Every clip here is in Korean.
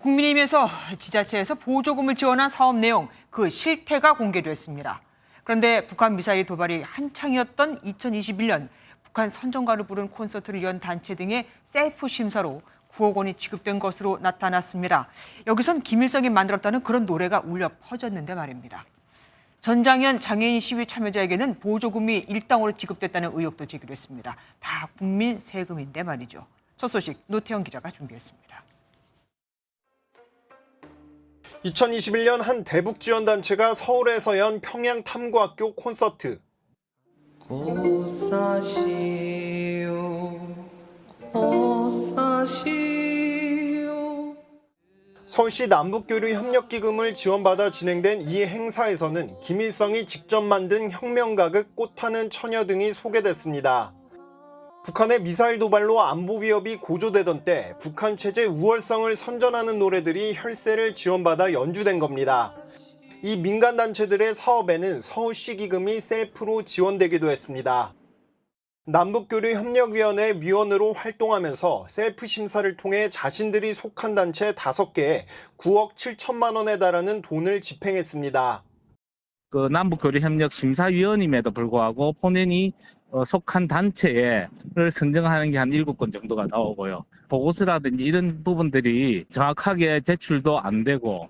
국민의힘에서 지자체에서 보조금을 지원한 사업 내용, 그 실태가 공개됐습니다. 그런데 북한 미사일 도발이 한창이었던 2021년 북한 선전가를 부른 콘서트를 연 단체 등의 셀프 심사로 9억 원이 지급된 것으로 나타났습니다. 여기선 김일성이 만들었다는 그런 노래가 울려 퍼졌는데 말입니다. 전장현 장애인 시위 참여자에게는 보조금이 일당으로 지급됐다는 의혹도 제기됐습니다. 다 국민 세금인데 말이죠. 첫 소식 노태영 기자가 준비했습니다. 2021년 한 대북 지원 단체가 서울에서 연 평양 탐구학교 콘서트. 서울시 남북교류협력기금을 지원받아 진행된 이 행사에서는 김일성이 직접 만든 혁명가극 꽃하는 처녀 등이 소개됐습니다. 북한의 미사일 도발로 안보 위협이 고조되던 때 북한 체제 우월성을 선전하는 노래들이 혈세를 지원받아 연주된 겁니다. 이 민간단체들의 사업에는 서울시 기금이 셀프로 지원되기도 했습니다. 남북교류협력위원회 위원으로 활동하면서 셀프 심사를 통해 자신들이 속한 단체 5개에 9억 7천만 원에 달하는 돈을 집행했습니다. 그 남북교류협력심사위원임에도 불구하고 본인이 속한 단체를 선정하는 게 한 7건 정도가 나오고요. 보고서라든지 이런 부분들이 정확하게 제출도 안 되고.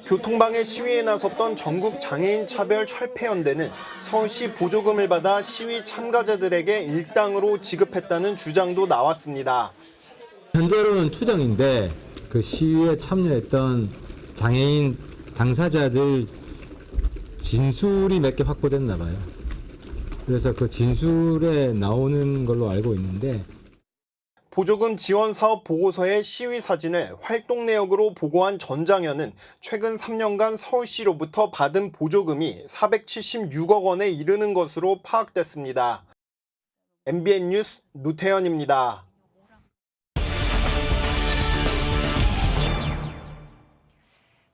교통방해 시위에 나섰던 전국 장애인 차별 철폐연대는 서울시 보조금을 받아 시위 참가자들에게 일당으로 지급했다는 주장도 나왔습니다. 현재로는 추정인데 그 시위에 참여했던 장애인 당사자들 진술이 몇 개 확보됐나 봐요. 그래서 그 진술에 나오는 걸로 알고 있는데 보조금 지원 사업 보고서의 시위 사진을 활동 내역으로 보고한 전장현은 최근 3년간 서울시로부터 받은 보조금이 476억 원에 이르는 것으로 파악됐습니다. MBN 뉴스 노태현입니다.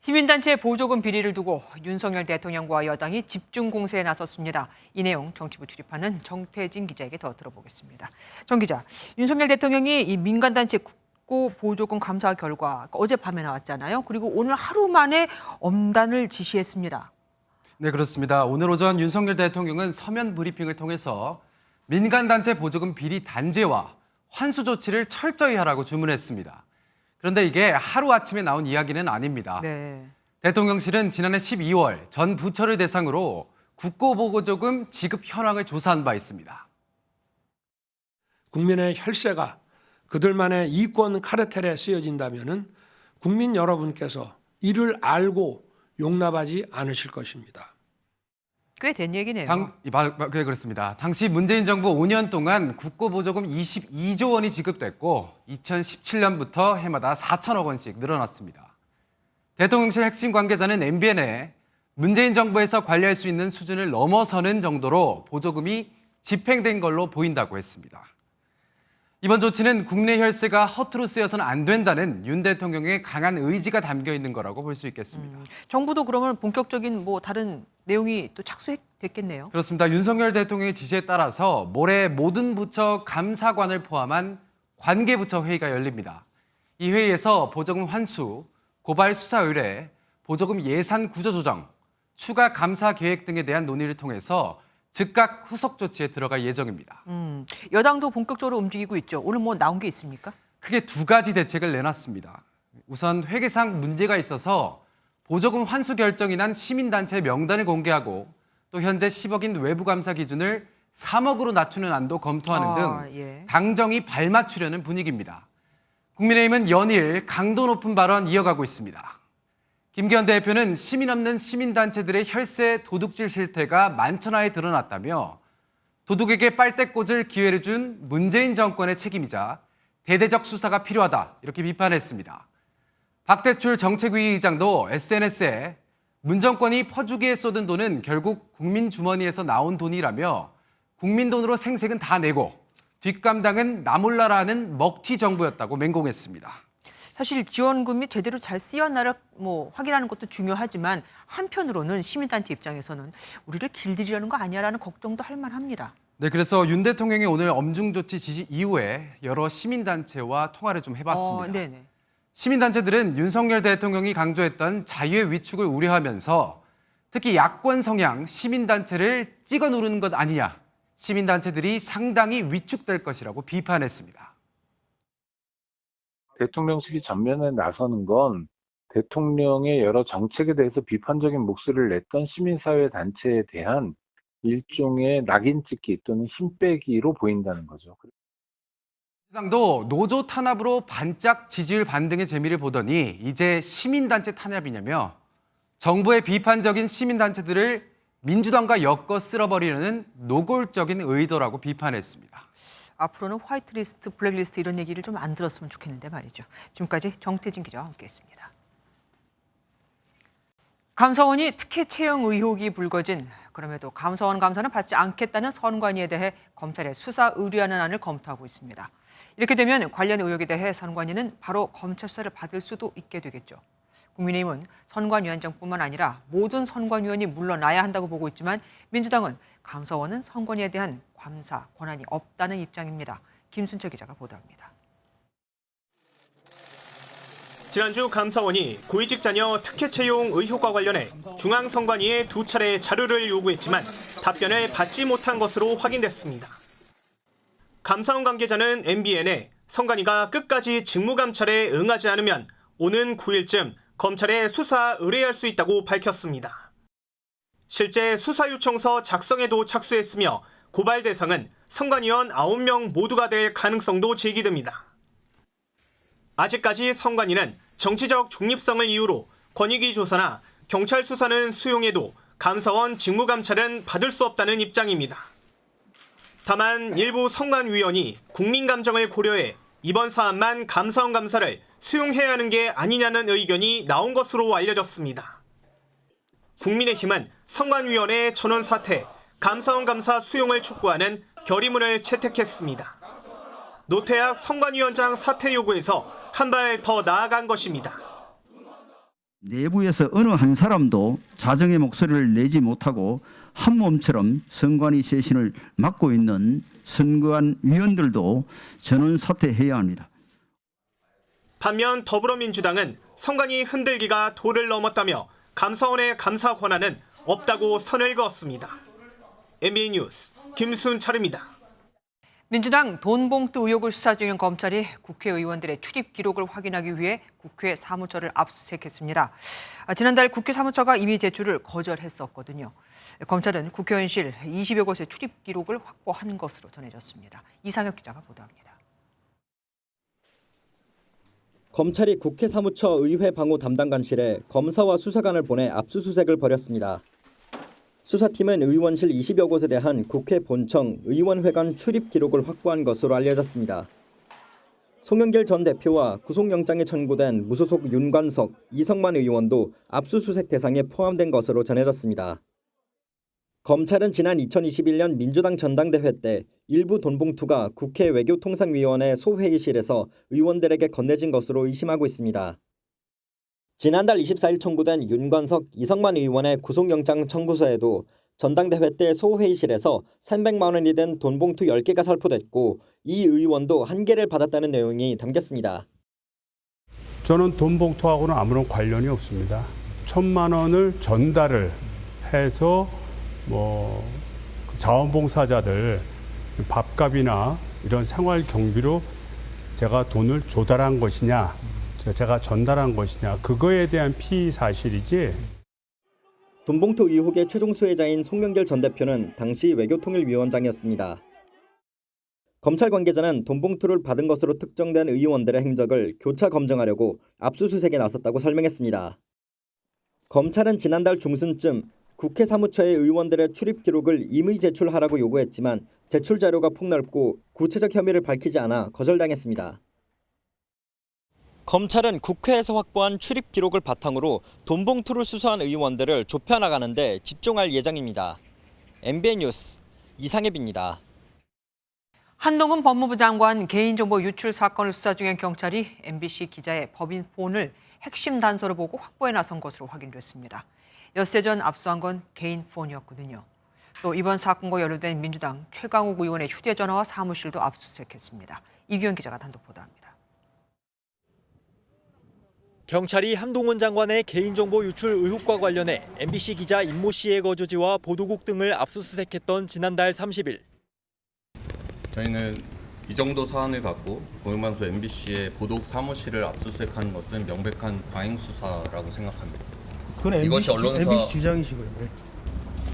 시민단체 보조금 비리를 두고 윤석열 대통령과 여당이 집중 공세에 나섰습니다. 이 내용 정치부 출입하는 정태진 기자에게 더 들어보겠습니다. 정 기자, 윤석열 대통령이 이 민간단체 국고 보조금 감사 결과 어젯밤에 나왔잖아요. 그리고 오늘 하루 만에 엄단을 지시했습니다. 네, 그렇습니다. 오늘 오전 윤석열 대통령은 서면 브리핑을 통해서 민간단체 보조금 비리 단죄와 환수 조치를 철저히 하라고 주문했습니다. 그런데 이게 하루아침에 나온 이야기는 아닙니다. 네. 대통령실은 지난해 12월 전 부처를 대상으로 국고보조금 지급 현황을 조사한 바 있습니다. 국민의 혈세가 그들만의 이권 카르텔에 쓰여진다면 국민 여러분께서 이를 알고 용납하지 않으실 것입니다. 꽤 된 얘기네요. 그렇습니다. 당시 문재인 정부 5년 동안 국고보조금 22조 원이 지급됐고 2017년부터 해마다 4천억 원씩 늘어났습니다. 대통령실 핵심 관계자는 MBN에 문재인 정부에서 관리할 수 있는 수준을 넘어서는 정도로 보조금이 집행된 걸로 보인다고 했습니다. 이번 조치는 국내 혈세가 허투루 쓰여서는 안 된다는 윤 대통령의 강한 의지가 담겨 있는 거라고 볼 수 있겠습니다. 정부도 그러면 본격적인 다른 내용이 또 착수됐겠네요. 그렇습니다. 윤석열 대통령의 지시에 따라서 모레 모든 부처 감사관을 포함한 관계부처 회의가 열립니다. 이 회의에서 보조금 환수, 고발 수사 의뢰, 보조금 예산 구조 조정, 추가 감사 계획 등에 대한 논의를 통해서 즉각 후속 조치에 들어갈 예정입니다. 여당도 본격적으로 움직이고 있죠. 오늘 나온 게 있습니까? 크게 2가지 대책을 내놨습니다. 우선 회계상 문제가 있어서 보조금 환수 결정이 난 시민단체 명단을 공개하고 또 현재 10억인 외부감사 기준을 3억으로 낮추는 안도 검토하는 등 당정이 발맞추려는 분위기입니다. 국민의힘은 연일 강도 높은 발언 이어가고 있습니다. 김기현 대표는 시민 없는 시민단체들의 혈세 도둑질 실태가 만천하에 드러났다며 도둑에게 빨대 꽂을 기회를 준 문재인 정권의 책임이자 대대적 수사가 필요하다 이렇게 비판했습니다. 박대출 정책위 의장도 SNS에 문 정권이 퍼주기에 쏟은 돈은 결국 국민 주머니에서 나온 돈이라며 국민 돈으로 생색은 다 내고 뒷감당은 나 몰라라 하는 먹튀 정부였다고 맹공했습니다. 사실 지원금이 제대로 잘 쓰였나를 확인하는 것도 중요하지만 한편으로는 시민단체 입장에서는 우리를 길들이려는 거 아니야라는 걱정도 할 만합니다. 네, 그래서 윤 대통령이 오늘 엄중조치 지시 이후에 여러 시민단체와 통화를 좀 해봤습니다. 네네. 시민단체들은 윤석열 대통령이 강조했던 자유의 위축을 우려하면서 특히 야권 성향 시민단체를 찍어 누르는 것 아니냐, 시민단체들이 상당히 위축될 것이라고 비판했습니다. 대통령실이 전면에 나서는 건 대통령의 여러 정책에 대해서 비판적인 목소리를 냈던 시민사회 단체에 대한 일종의 낙인 찍기 또는 힘 빼기로 보인다는 거죠. 민주당도 노조 탄압으로 반짝 지지율 반등의 재미를 보더니 이제 시민단체 탄압이냐며 정부의 비판적인 시민단체들을 민주당과 엮어 쓸어버리려는 노골적인 의도라고 비판했습니다. 앞으로는 화이트리스트, 블랙리스트 이런 얘기를 좀 안 들었으면 좋겠는데 말이죠. 지금까지 정태진 기자와 함께했습니다. 감사원이 특혜 채용 의혹이 불거진 그럼에도 감사원 감사는 받지 않겠다는 선관위에 대해 검찰에 수사 의뢰하는 안을 검토하고 있습니다. 이렇게 되면 관련 의혹에 대해 선관위는 바로 검찰 수사를 받을 수도 있게 되겠죠. 국민의힘은 선관위원장뿐만 아니라 모든 선관위원이 물러나야 한다고 보고 있지만 민주당은 감사원은 선관위에 대한 감사 권한이 없다는 입장입니다. 김순철 기자가 보도합니다. 지난주 감사원이 고위직 자녀 특혜 채용 의혹과 관련해 중앙선관위에 2차례 자료를 요구했지만 답변을 받지 못한 것으로 확인됐습니다. 감사원 관계자는 MBN에 선관위가 끝까지 직무감찰에 응하지 않으면 오는 9일쯤 검찰에 수사 의뢰할 수 있다고 밝혔습니다. 실제 수사 요청서 작성에도 착수했으며 고발 대상은 선관위원 9명 모두가 될 가능성도 제기됩니다. 아직까지 선관위는 정치적 중립성을 이유로 권익위 조사나 경찰 수사는 수용해도 감사원 직무감찰은 받을 수 없다는 입장입니다. 다만 일부 선관위원이 국민 감정을 고려해 이번 사안만 감사원 감사를 수용해야 하는 게 아니냐는 의견이 나온 것으로 알려졌습니다. 국민의힘은 선관위원회 전원 사퇴, 감사원 감사 수용을 촉구하는 결의문을 채택했습니다. 노태학 선관위원장 사퇴 요구에서 한 발 더 나아간 것입니다. 내부에서 어느 한 사람도 자정의 목소리를 내지 못하고 한 몸처럼 선관위 쇄신을 맡고 있는 선관 위원들도 전원 사퇴해야 합니다. 반면 더불어민주당은 선관위 흔들기가 도를 넘었다며 감사원의 감사 권한은 없다고 선을 그었습니다. MBN 뉴스 김순철입니다. 민주당 돈봉투 의혹을 수사 중인 검찰이 국회의원들의 출입 기록을 확인하기 위해 국회 사무처를 압수수색했습니다. 지난달 국회 사무처가 이미 제출을 거절했었거든요. 검찰은 국회의원실 20여 곳의 출입 기록을 확보한 것으로 전해졌습니다. 이상혁 기자가 보도합니다. 검찰이 국회 사무처 의회 방호 담당관실에 검사와 수사관을 보내 압수수색을 벌였습니다. 수사팀은 의원실 20여 곳에 대한 국회 본청, 의원회관 출입 기록을 확보한 것으로 알려졌습니다. 송영길 전 대표와 구속영장이 청구된 무소속 윤관석, 이성만 의원도 압수수색 대상에 포함된 것으로 전해졌습니다. 검찰은 지난 2021년 민주당 전당대회 때 일부 돈봉투가 국회 외교통상위원회 소회의실에서 의원들에게 건네진 것으로 의심하고 있습니다. 지난달 24일 청구된 윤관석, 이성만 의원의 구속영장 청구서에도 전당대회 때 소회의실에서 300만 원이 든 돈봉투 10개가 살포됐고 이 의원도 1개를 받았다는 내용이 담겼습니다. 저는 돈봉투하고는 아무런 관련이 없습니다. 1,000만 원을 전달을 해서 자원봉사자들 밥값이나 이런 생활 경비로 제가 돈을 조달한 것이냐, 제가 전달한 것이냐, 그거에 대한 피의 사실이지. 돈봉투 의혹의 최종 수혜자인 송영길 전 대표는 당시 외교통일위원장이었습니다. 검찰 관계자는 돈봉투를 받은 것으로 특정된 의원들의 행적을 교차 검증하려고 압수수색에 나섰다고 설명했습니다. 검찰은 지난달 중순쯤 국회 사무처의 의원들의 출입 기록을 임의 제출하라고 요구했지만 제출 자료가 폭넓고 구체적 혐의를 밝히지 않아 거절당했습니다. 검찰은 국회에서 확보한 출입 기록을 바탕으로 돈봉투를 수수한 의원들을 좁혀나가는 데 집중할 예정입니다. MBN 뉴스 이상엽입니다. 한동훈 법무부 장관 개인정보 유출 사건을 수사 중인 경찰이 MBC 기자의 법인 폰을 핵심 단서로 보고 확보에 나선 것으로 확인됐습니다. 엿새 전 압수한 건 개인 폰이었거든요. 또 이번 사건과 연루된 민주당 최강욱 의원의 휴대전화와 사무실도 압수수색했습니다. 이규현 기자가 단독 보도합니다. 경찰이 한동훈 장관의 개인정보 유출 의혹과 관련해 MBC 기자 임모 씨의 거주지와 보도국 등을 압수수색했던 지난달 30일. 저희는 이 정도 사안을 갖고 공영방송 MBC의 보도국 사무실을 압수수색하는 것은 명백한 과잉 수사라고 생각합니다. 그건 이것이 MBC 주장이시고요.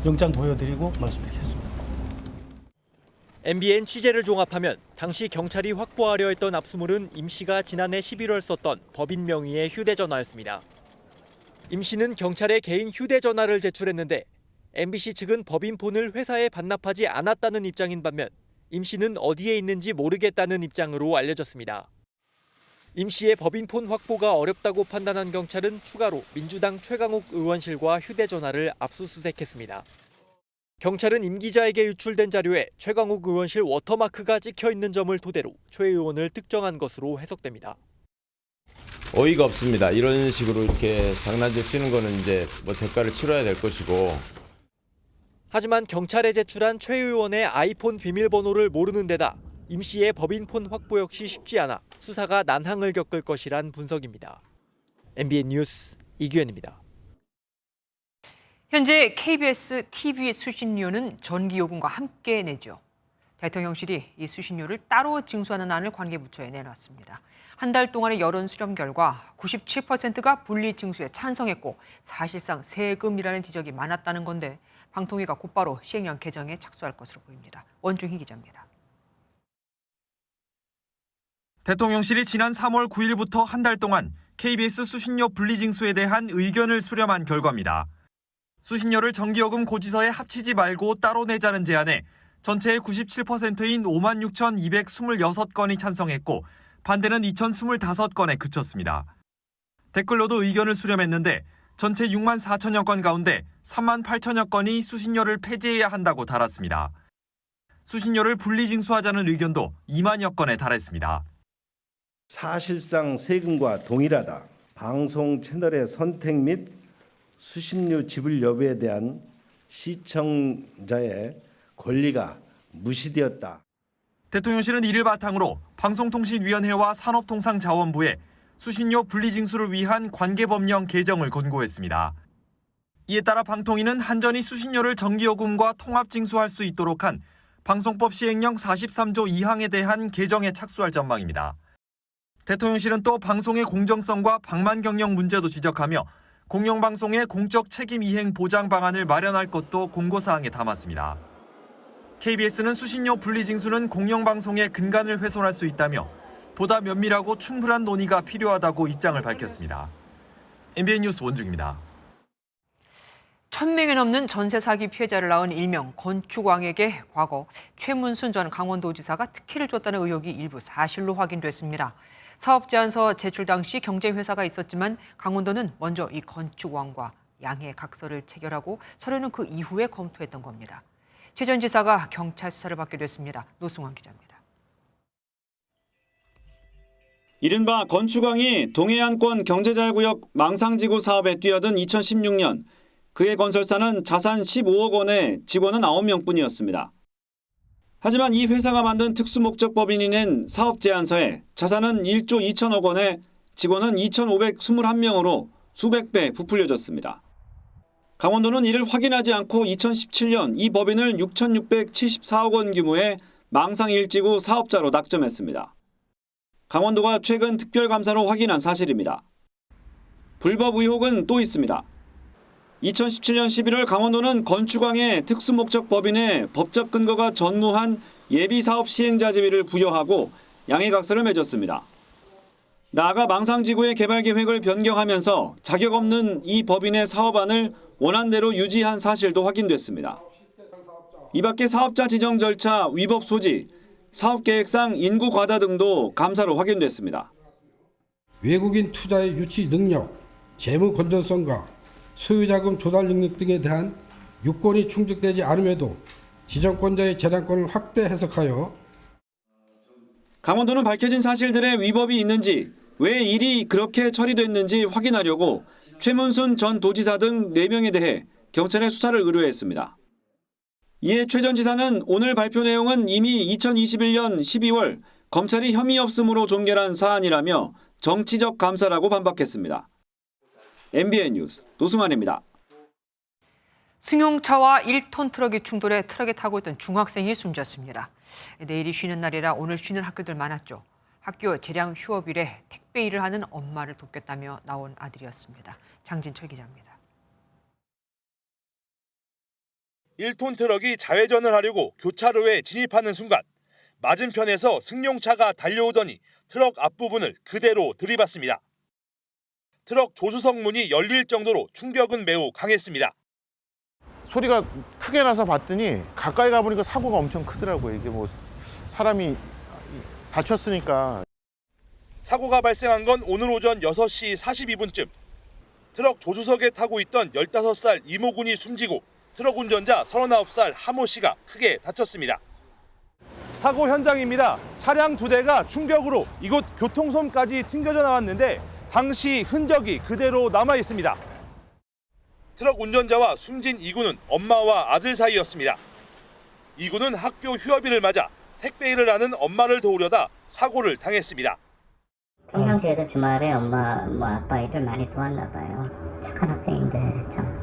영장 보여드리고 말씀드리겠습니다. MBN 취재를 종합하면 당시 경찰이 확보하려 했던 압수물은 임 씨가 지난해 11월 썼던 법인 명의의 휴대전화였습니다. 임 씨는 경찰에 개인 휴대전화를 제출했는데 MBC 측은 법인폰을 회사에 반납하지 않았다는 입장인 반면 임 씨는 어디에 있는지 모르겠다는 입장으로 알려졌습니다. 임 씨의 법인폰 확보가 어렵다고 판단한 경찰은 추가로 민주당 최강욱 의원실과 휴대전화를 압수수색했습니다. 경찰은 임 기자에게 유출된 자료에 최강욱 의원실 워터마크가 찍혀 있는 점을 토대로 최 의원을 특정한 것으로 해석됩니다. 어이가 없습니다. 이런 식으로 이렇게 장난질 쓰는 거는 이제 뭐 대가를 치러야 될 것이고. 하지만 경찰에 제출한 최 의원의 아이폰 비밀번호를 모르는 데다 임 씨의 법인폰 확보 역시 쉽지 않아 수사가 난항을 겪을 것이란 분석입니다. MBN 뉴스 이규현입니다. 현재 KBS TV 수신료는 전기요금과 함께 내죠. 대통령실이 이 수신료를 따로 징수하는 안을 관계부처에 내놨습니다. 한 달 동안의 여론 수렴 결과 97%가 분리 징수에 찬성했고 사실상 세금이라는 지적이 많았다는 건데 방통위가 곧바로 시행령 개정에 착수할 것으로 보입니다. 원중희 기자입니다. 대통령실이 지난 3월 9일부터 한 달 동안 KBS 수신료 분리징수에 대한 의견을 수렴한 결과입니다. 수신료를 전기요금 고지서에 합치지 말고 따로 내자는 제안에 전체의 97%인 56,226건이 찬성했고 반대는 2,025건에 그쳤습니다. 댓글로도 의견을 수렴했는데 전체 6만 4천여 건 가운데 3만 8천여 건이 수신료를 폐지해야 한다고 달았습니다. 수신료를 분리징수하자는 의견도 2만여 건에 달했습니다. 사실상 세금과 동일하다. 방송 채널의 선택 및 수신료 지불 여부에 대한 시청자의 권리가 무시되었다. 대통령실은 이를 바탕으로 방송통신위원회와 산업통상자원부에 수신료 분리징수를 위한 관계법령 개정을 권고했습니다. 이에 따라 방통위는 한전이 수신료를 전기요금과 통합징수할 수 있도록 한 방송법 시행령 43조 2항에 대한 개정에 착수할 전망입니다. 대통령실은 또 방송의 공정성과 방만 경영 문제도 지적하며 공영방송의 공적 책임 이행 보장 방안을 마련할 것도 공고사항에 담았습니다. KBS는 수신료 분리징수는 공영방송의 근간을 훼손할 수 있다며 보다 면밀하고 충분한 논의가 필요하다고 입장을 밝혔습니다. MBN 뉴스 원중입니다. 1,000명이 넘는 전세 사기 피해자를 낳은 일명 건축왕에게 과거 최문순 전 강원도지사가 특혜를 줬다는 의혹이 일부 사실로 확인됐습니다. 사업 제안서 제출 당시 경쟁회사가 있었지만 강원도는 먼저 이 건축왕과 양해 각서를 체결하고 서류는 그 이후에 검토했던 겁니다. 최 전 지사가 경찰 수사를 받게 됐습니다. 노승환 기자입니다. 이른바 건축왕이 동해안권 경제자유구역 망상지구 사업에 뛰어든 2016년 그의 건설사는 자산 15억 원에 직원은 9명뿐이었습니다. 하지만 이 회사가 만든 특수목적법인이 낸 사업 제안서에 자산은 1조 2천억 원에 직원은 2,521명으로 수백 배 부풀려졌습니다. 강원도는 이를 확인하지 않고 2017년 이 법인을 6,674억 원 규모의 망상일지구 사업자로 낙점했습니다. 강원도가 최근 특별감사로 확인한 사실입니다. 불법 의혹은 또 있습니다. 2017년 11월 강원도는 건축왕의 특수목적법인에 법적 근거가 전무한 예비사업 시행자 지위를 부여하고 양해각서를 맺었습니다. 나아가 망상지구의 개발 계획을 변경하면서 자격 없는 이 법인의 사업안을 원안대로 유지한 사실도 확인됐습니다. 이 밖에 사업자 지정 절차, 위법 소지, 사업계획상 인구 과다 등도 감사로 확인됐습니다. 외국인 투자의 유치 능력, 재무 건전성과 소유자금 조달 능력 등에 대한 요건이 충족되지 않음에도 지정권자의 재량권을 확대 해석하여 강원도는 밝혀진 사실들의 위법이 있는지 왜 일이 그렇게 처리됐는지 확인하려고 최문순 전 도지사 등 4명에 대해 경찰에 수사를 의뢰했습니다. 이에 최 전 지사는 오늘 발표 내용은 이미 2021년 12월 검찰이 혐의 없음으로 종결한 사안이라며 정치적 감사라고 반박했습니다. MBN 뉴스 노승환입니다. 승용차와 1톤 트럭이 충돌해 트럭에 타고 있던 중학생이 숨졌습니다. 내일이 쉬는 날이라 오늘 쉬는 학교들 많았죠. 학교 재량 휴업일에 택배 일을 하는 엄마를 돕겠다며 나온 아들이었습니다. 장진철 기자입니다. 1톤 트럭이 좌회전을 하려고 교차로에 진입하는 순간 맞은편에서 승용차가 달려오더니 트럭 앞부분을 그대로 들이받습니다. 트럭 조수석 문이 열릴 정도로 충격은 매우 강했습니다. 소리가 크게 나서 봤더니 가까이 가보니까 사고가 엄청 크더라고요. 이게 뭐 사람이 다쳤으니까. 사고가 발생한 건 오늘 오전 6시 42분쯤. 트럭 조수석에 타고 있던 15살 이모군이 숨지고 트럭 운전자 39살 하모 씨가 크게 다쳤습니다. 사고 현장입니다. 차량 2대가 충격으로 이곳 교통섬까지 튕겨져 나왔는데 당시 흔적이 그대로 남아 있습니다. 트럭 운전자와 숨진 이군은 엄마와 아들 사이였습니다. 이군은 학교 휴업일을 맞아 택배 일을 하는 엄마를 도우려다 사고를 당했습니다. 평상시에도 주말에 엄마, 아빠 일을 많이 도왔나 봐요. 착한 학생인데 참.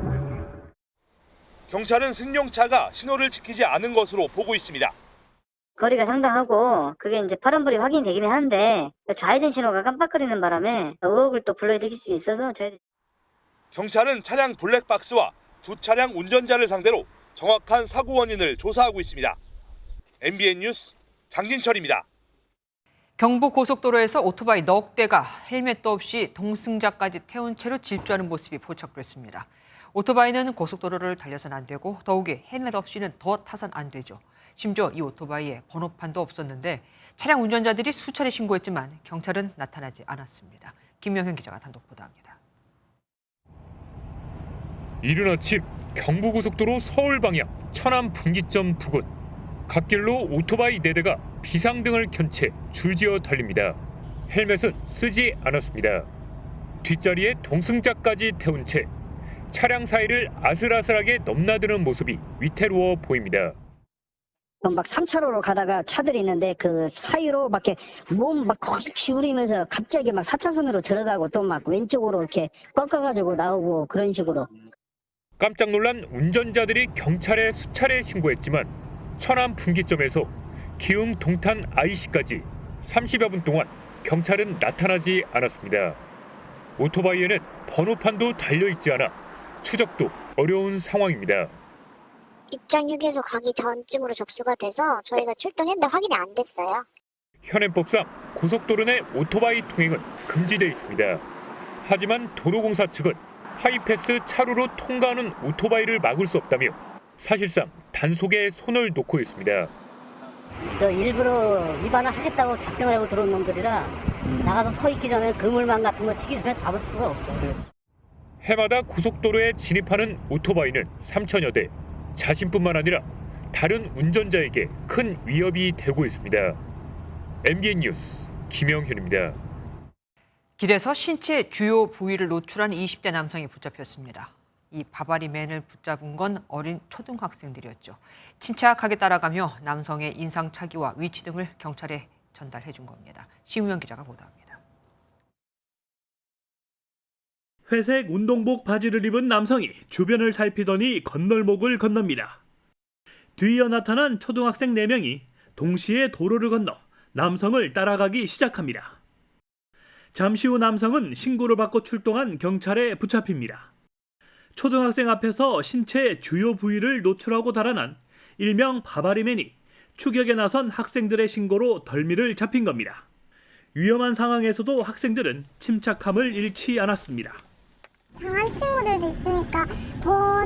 경찰은 승용차가 신호를 지키지 않은 것으로 보고 있습니다. 거리가 상당하고 그게 이제 파란불이 확인이 되긴 하는데 좌회전 신호가 깜빡거리는 바람에 의혹을 또 불러일으킬 수 있어서 저희들. 경찰은 차량 블랙박스와 두 차량 운전자를 상대로 정확한 사고 원인을 조사하고 있습니다. MBN 뉴스 장진철입니다. 경부 고속도로에서 오토바이 넉 대가 헬멧도 없이 동승자까지 태운 채로 질주하는 모습이 포착됐습니다. 오토바이는 고속도로를 달려선 안 되고 더욱이 헬멧 없이는 더 타선 안 되죠. 심지어 이 오토바이에 번호판도 없었는데 차량 운전자들이 수차례 신고했지만 경찰은 나타나지 않았습니다. 김명현 기자가 단독 보도합니다. 이른 아침 경부고속도로 서울 방향 천안 분기점 부근 갓길로 오토바이 4대가 비상등을 켠 채 줄지어 달립니다. 헬멧은 쓰지 않았습니다. 뒷자리에 동승자까지 태운 채 차량 사이를 아슬아슬하게 넘나드는 모습이 위태로워 보입니다. 막 3차로로 가다가 차들이 있는데 그 사이로 막 이렇게 몸 막 기울이면서 갑자기 막 4차선으로 들어가고 또 막 왼쪽으로 이렇게 꺾어가지고 나오고 그런 식으로. 깜짝 놀란 운전자들이 경찰에 수차례 신고했지만 천안 분기점에서 기흥 동탄 IC까지 30여 분 동안 경찰은 나타나지 않았습니다. 오토바이에는 번호판도 달려있지 않아 추적도 어려운 상황입니다. 입장 휴게소 가기 전쯤으로 접수가 돼서 저희가 출동했는데 확인이 안 됐어요. 현행법상 고속도로 내 오토바이 통행은 금지돼 있습니다. 하지만 도로공사 측은 하이패스 차로로 통과하는 오토바이를 막을 수 없다며 사실상 단속에 손을 놓고 있습니다. 저 일부러 위반을 하겠다고 작정을 하고 들어온 놈들이라 나가서 서 있기 전에 그물망 같은 거 치기 전에 잡을 수가 없어요. 해마다 고속도로에 진입하는 오토바이는 3천여 대. 자신뿐만 아니라 다른 운전자에게 큰 위협이 되고 있습니다. MBN 뉴스 김영현입니다. 길에서 신체 주요 부위를 노출한 20대 남성이 붙잡혔습니다. 이 바바리맨을 붙잡은 건 어린 초등학생들이었죠. 침착하게 따라가며 남성의 인상착의와 위치 등을 경찰에 전달해 준 겁니다. 심우영 기자가 보도합니다. 회색 운동복 바지를 입은 남성이 주변을 살피더니 건널목을 건넙니다. 뒤이어 나타난 초등학생 4명이 동시에 도로를 건너 남성을 따라가기 시작합니다. 잠시 후 남성은 신고를 받고 출동한 경찰에 붙잡힙니다. 초등학생 앞에서 신체 주요 부위를 노출하고 달아난 일명 바바리맨이 추격에 나선 학생들의 신고로 덜미를 잡힌 겁니다. 위험한 상황에서도 학생들은 침착함을 잃지 않았습니다. 강한 친구들도 있으니까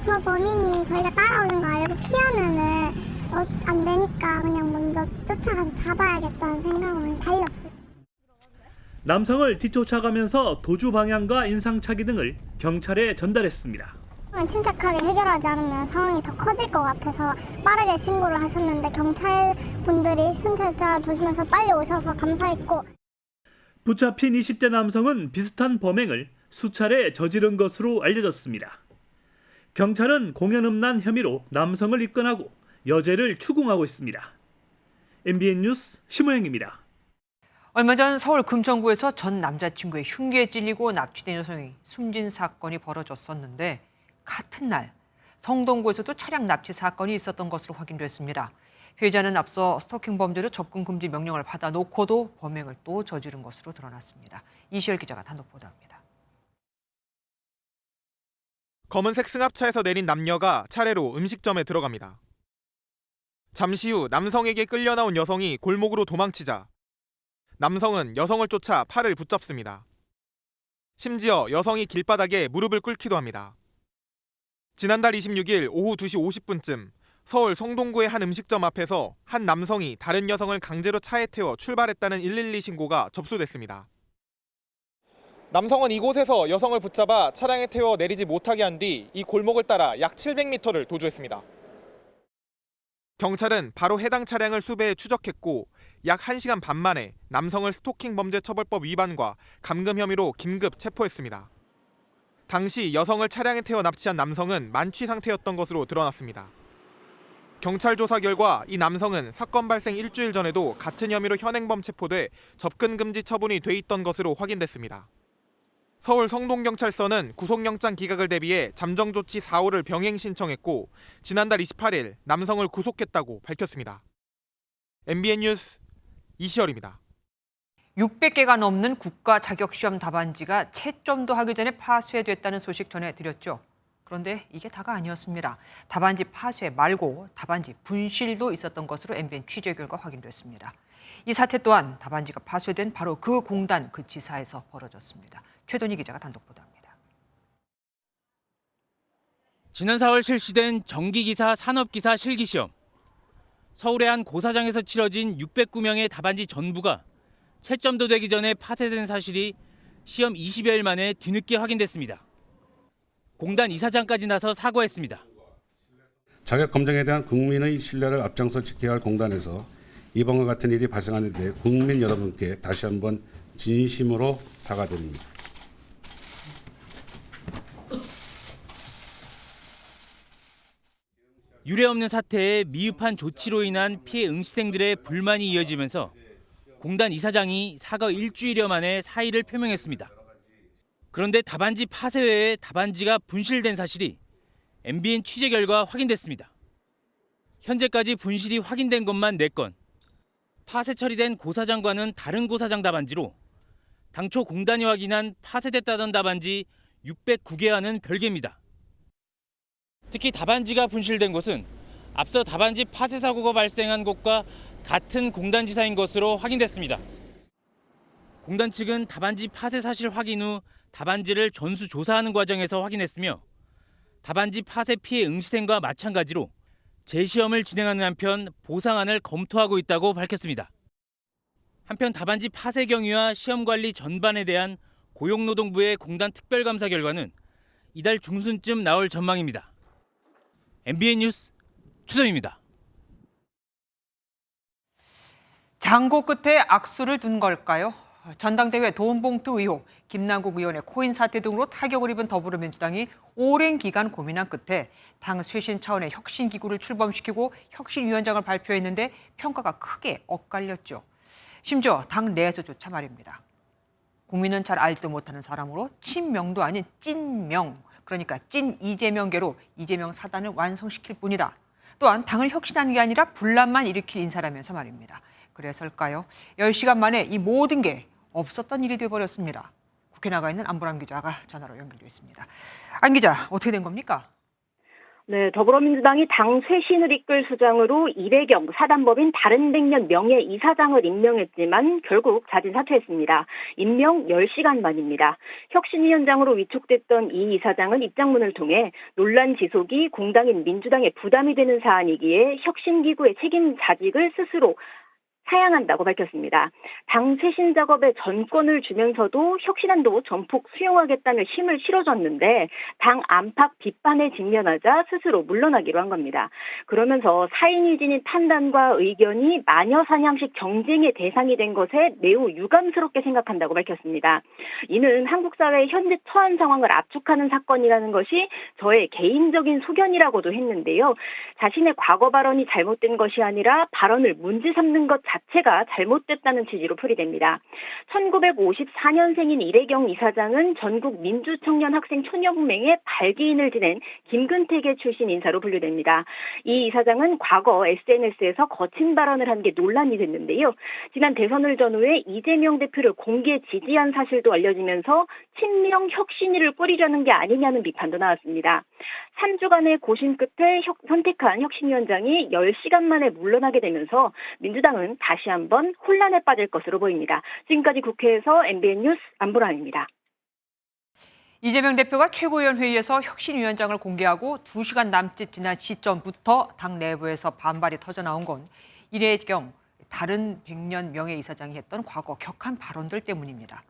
저 범인이 저희가 따라오는 거 알고 피하면은 안 되니까 그냥 먼저 쫓아가서 잡아야겠다는 생각으로 달렸어요. 남성을 뒤쫓아가면서 도주 방향과 인상착의 등을 경찰에 전달했습니다. 침착하게 해결하지 않으면 상황이 더 커질 것 같아서 빠르게 신고를 하셨는데 경찰분들이 순찰차 두시면서 빨리 오셔서 감사했고. 붙잡힌 20대 남성은 비슷한 범행을 수차례 저지른 것으로 알려졌습니다. 경찰은 공연음란 혐의로 남성을 입건하고 여죄를 추궁하고 있습니다. MBN 뉴스 심우영입니다. 얼마 전 서울 금천구에서 전 남자친구의 흉기에 찔리고 납치된 여성이 숨진 사건이 벌어졌었는데 같은 날 성동구에서도 차량 납치 사건이 있었던 것으로 확인됐습니다. 피해자는 앞서 스토킹 범죄로 접근 금지 명령을 받아놓고도 범행을 또 저지른 것으로 드러났습니다. 이시열 기자가 단독 보도합니다. 검은색 승합차에서 내린 남녀가 차례로 음식점에 들어갑니다. 잠시 후 남성에게 끌려 나온 여성이 골목으로 도망치자 남성은 여성을 쫓아 팔을 붙잡습니다. 심지어 여성이 길바닥에 무릎을 꿇기도 합니다. 지난달 26일 오후 2시 50분쯤 서울 성동구의 한 음식점 앞에서 한 남성이 다른 여성을 강제로 차에 태워 출발했다는 112 신고가 접수됐습니다. 남성은 이곳에서 여성을 붙잡아 차량에 태워 내리지 못하게 한 뒤 이 골목을 따라 약 700m를 도주했습니다. 경찰은 바로 해당 차량을 수배해 추적했고 약 1시간 반 만에 남성을 스토킹 범죄 처벌법 위반과 감금 혐의로 긴급 체포했습니다. 당시 여성을 차량에 태워 납치한 남성은 만취 상태였던 것으로 드러났습니다. 경찰 조사 결과 이 남성은 사건 발생 일주일 전에도 같은 혐의로 현행범 체포돼 접근 금지 처분이 돼 있던 것으로 확인됐습니다. 서울 성동경찰서는 구속영장 기각을 대비해 잠정조치 4호를 병행 신청했고 지난달 28일 남성을 구속했다고 밝혔습니다. MBN 뉴스 이시열입니다. 600개가 넘는 국가 자격시험 답안지가 채점도 하기 전에 파쇄됐다는 소식 전해드렸죠. 그런데 이게 다가 아니었습니다. 답안지 파쇄 말고 답안지 분실도 있었던 것으로 MBN 취재 결과 확인됐습니다. 이 사태 또한 답안지가 파쇄된 바로 그 공단 그 지사에서 벌어졌습니다. 최돈희 기자가 단독 보도합니다. 지난 4월 실시된 전기기사 산업기사 실기시험. 서울의 한 고사장에서 치러진 609명의 답안지 전부가 채점도 되기 전에 파쇄된 사실이 시험 20여일 만에 뒤늦게 확인됐습니다. 공단 이사장까지 나서 사과했습니다. 자격 검증에 대한 국민의 신뢰를 앞장서 지켜야 할 공단에서 이번과 같은 일이 발생한 데 대해 국민 여러분께 다시 한번 진심으로 사과드립니다. 유례없는 사태에 미흡한 조치로 인한 피해 응시생들의 불만이 이어지면서 공단 이사장이 사과 일주일여 만에 사의를 표명했습니다. 그런데 답안지 파쇄 외에 답안지가 분실된 사실이 MBN 취재 결과 확인됐습니다. 현재까지 분실이 확인된 것만 4건. 파쇄 처리된 고사장과는 다른 고사장 답안지로 당초 공단이 확인한 파쇄됐다던 답안지 609개와는 별개입니다. 특히 답안지가 분실된 곳은 앞서 답안지 파쇄 사고가 발생한 곳과 같은 공단 지사인 것으로 확인됐습니다. 공단 측은 답안지 파쇄 사실 확인 후 답안지를 전수조사하는 과정에서 확인했으며 답안지 파쇄 피해 응시생과 마찬가지로 재시험을 진행하는 한편 보상안을 검토하고 있다고 밝혔습니다. 한편 답안지 파쇄 경위와 시험 관리 전반에 대한 고용노동부의 공단 특별감사 결과는 이달 중순쯤 나올 전망입니다. MBN 뉴스 최동입니다. 장고 끝에 악수를 둔 걸까요? 전당대회 돈봉투 의혹, 김남국 의원의 코인 사태 등으로 타격을 입은 더불어민주당이 오랜 기간 고민한 끝에 당 쇄신 차원의 혁신기구를 출범시키고 혁신위원장을 발표했는데 평가가 크게 엇갈렸죠. 심지어 당 내에서조차 말입니다. 국민은 잘 알지도 못하는 사람으로 친명도 아닌 찐명, 그러니까 찐 이재명계로 이재명 사단을 완성시킬 뿐이다. 또한 당을 혁신하는 게 아니라 분란만 일으킬 인사라면서 말입니다. 그래서일까요? 10시간 만에 이 모든 게 없었던 일이 되어버렸습니다. 국회 나가 있는 안보람 기자가 전화로 연결되어 있습니다. 안 기자, 어떻게 된 겁니까? 네, 더불어민주당이 당 쇄신을 이끌 수장으로 이배경 사단법인 다른백년 명예이사장을 임명했지만 결국 자진 사퇴했습니다. 임명 10시간 만입니다. 혁신위원장으로 위촉됐던 이 이사장은 입장문을 통해 논란 지속이 공당인 민주당의 부담이 되는 사안이기에 혁신기구의 책임 자직을 스스로 사양한다고 밝혔습니다. 당 쇄신 작업에 전권을 주면서도 혁신안도 전폭 수용하겠다는 힘을 실어줬는데 당 안팎 비판에 직면하자 스스로 물러나기로 한 겁니다. 그러면서 사인이 지닌 판단과 의견이 마녀사냥식 경쟁의 대상이 된 것에 매우 유감스럽게 생각한다고 밝혔습니다. 이는 한국 사회의 현재 처한 상황을 압축하는 사건이라는 것이 저의 개인적인 소견이라고도 했는데요. 자신의 과거 발언이 잘못된 것이 아니라 발언을 문제 삼는 것 자체가 자체가 잘못됐다는 취지로 풀이됩니다. 1954년생인 이래경 이사장은 전국 민주청년학생촌연맹의 발기인을 지낸 김근태계 출신 인사로 분류됩니다. 이 이사장은 과거 SNS에서 거친 발언을 한 게 논란이 됐는데요. 지난 대선을 전후해 이재명 대표를 공개 지지한 사실도 알려지면서 친명 혁신위를 꾸리려는 게 아니냐는 비판도 나왔습니다. 3주간의 고심 끝에 선택한 혁신위원장이 10시간 만에 물러나게 되면서 민주당은 다시 한번 혼란에 빠질 것으로 보입니다. 지금까지 국회에서 MBN 뉴스 안보라입니다. 이재명 대표가 최고위원회의에서 혁신위원장을 공개하고 2시간 남짓 지난 시점부터 당 내부에서 반발이 터져나온 건 이래경 다른 100년 명예이사장이 했던 과거 격한 발언들 때문입니다.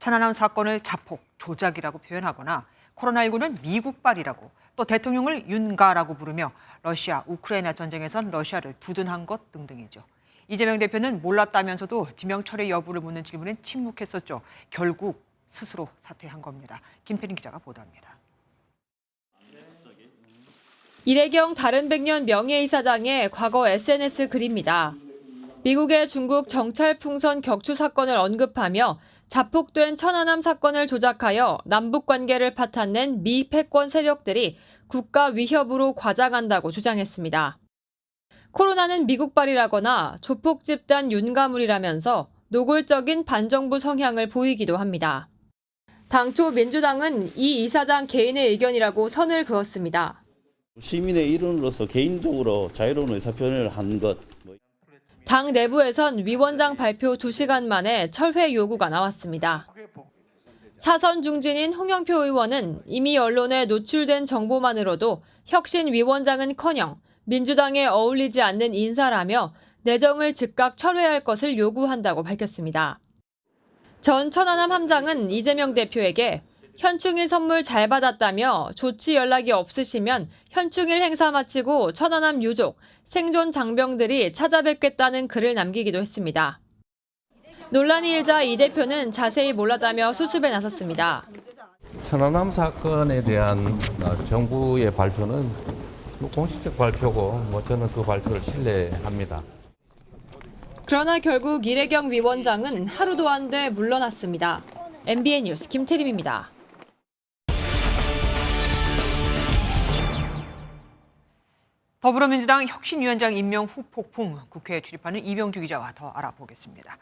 천안함 사건을 자폭, 조작이라고 표현하거나 코로나19는 미국발이라고 또 대통령을 윤가라고 부르며 러시아, 우크라이나 전쟁에선 러시아를 두둔한 것 등등이죠. 이재명 대표는 몰랐다면서도 지명 철회 여부를 묻는 질문엔 침묵했었죠. 결국 스스로 사퇴한 겁니다. 김태린 기자가 보도합니다. 이래경 다른 100년 명예이사장의 과거 SNS 글입니다. 미국의 중국 정찰 풍선 격추 사건을 언급하며 자폭된 천안함 사건을 조작하여 남북 관계를 파탄낸 미 패권 세력들이 국가 위협으로 과장한다고 주장했습니다. 코로나는 미국발이라거나 조폭 집단 윤가물이라면서 노골적인 반정부 성향을 보이기도 합니다. 당초 민주당은 이 이사장 개인의 의견이라고 선을 그었습니다. 시민의 일원으로서 개인적으로 자유로운 의사표현을 한 것. 당 내부에선 위원장 발표 2시간 만에 철회 요구가 나왔습니다. 사선 중진인 홍영표 의원은 이미 언론에 노출된 정보만으로도 혁신위원장은커녕 민주당에 어울리지 않는 인사라며 내정을 즉각 철회할 것을 요구한다고 밝혔습니다. 전 천안함 함장은 이재명 대표에게 현충일 선물 잘 받았다며 조치 연락이 없으시면 현충일 행사 마치고 천안함 유족, 생존 장병들이 찾아뵙겠다는 글을 남기기도 했습니다. 논란이 일자 이 대표는 자세히 몰랐다며 수습에 나섰습니다. 천안함 사건에 대한 정부의 발표는 공식적 발표고 저는 그 발표를 신뢰합니다. 그러나 결국 이래경 위원장은 하루도 안 돼 물러났습니다. MBN 뉴스 김태림입니다. 더불어민주당 혁신위원장 임명 후 폭풍, 국회에 출입하는 이병주 기자와 더 알아보겠습니다.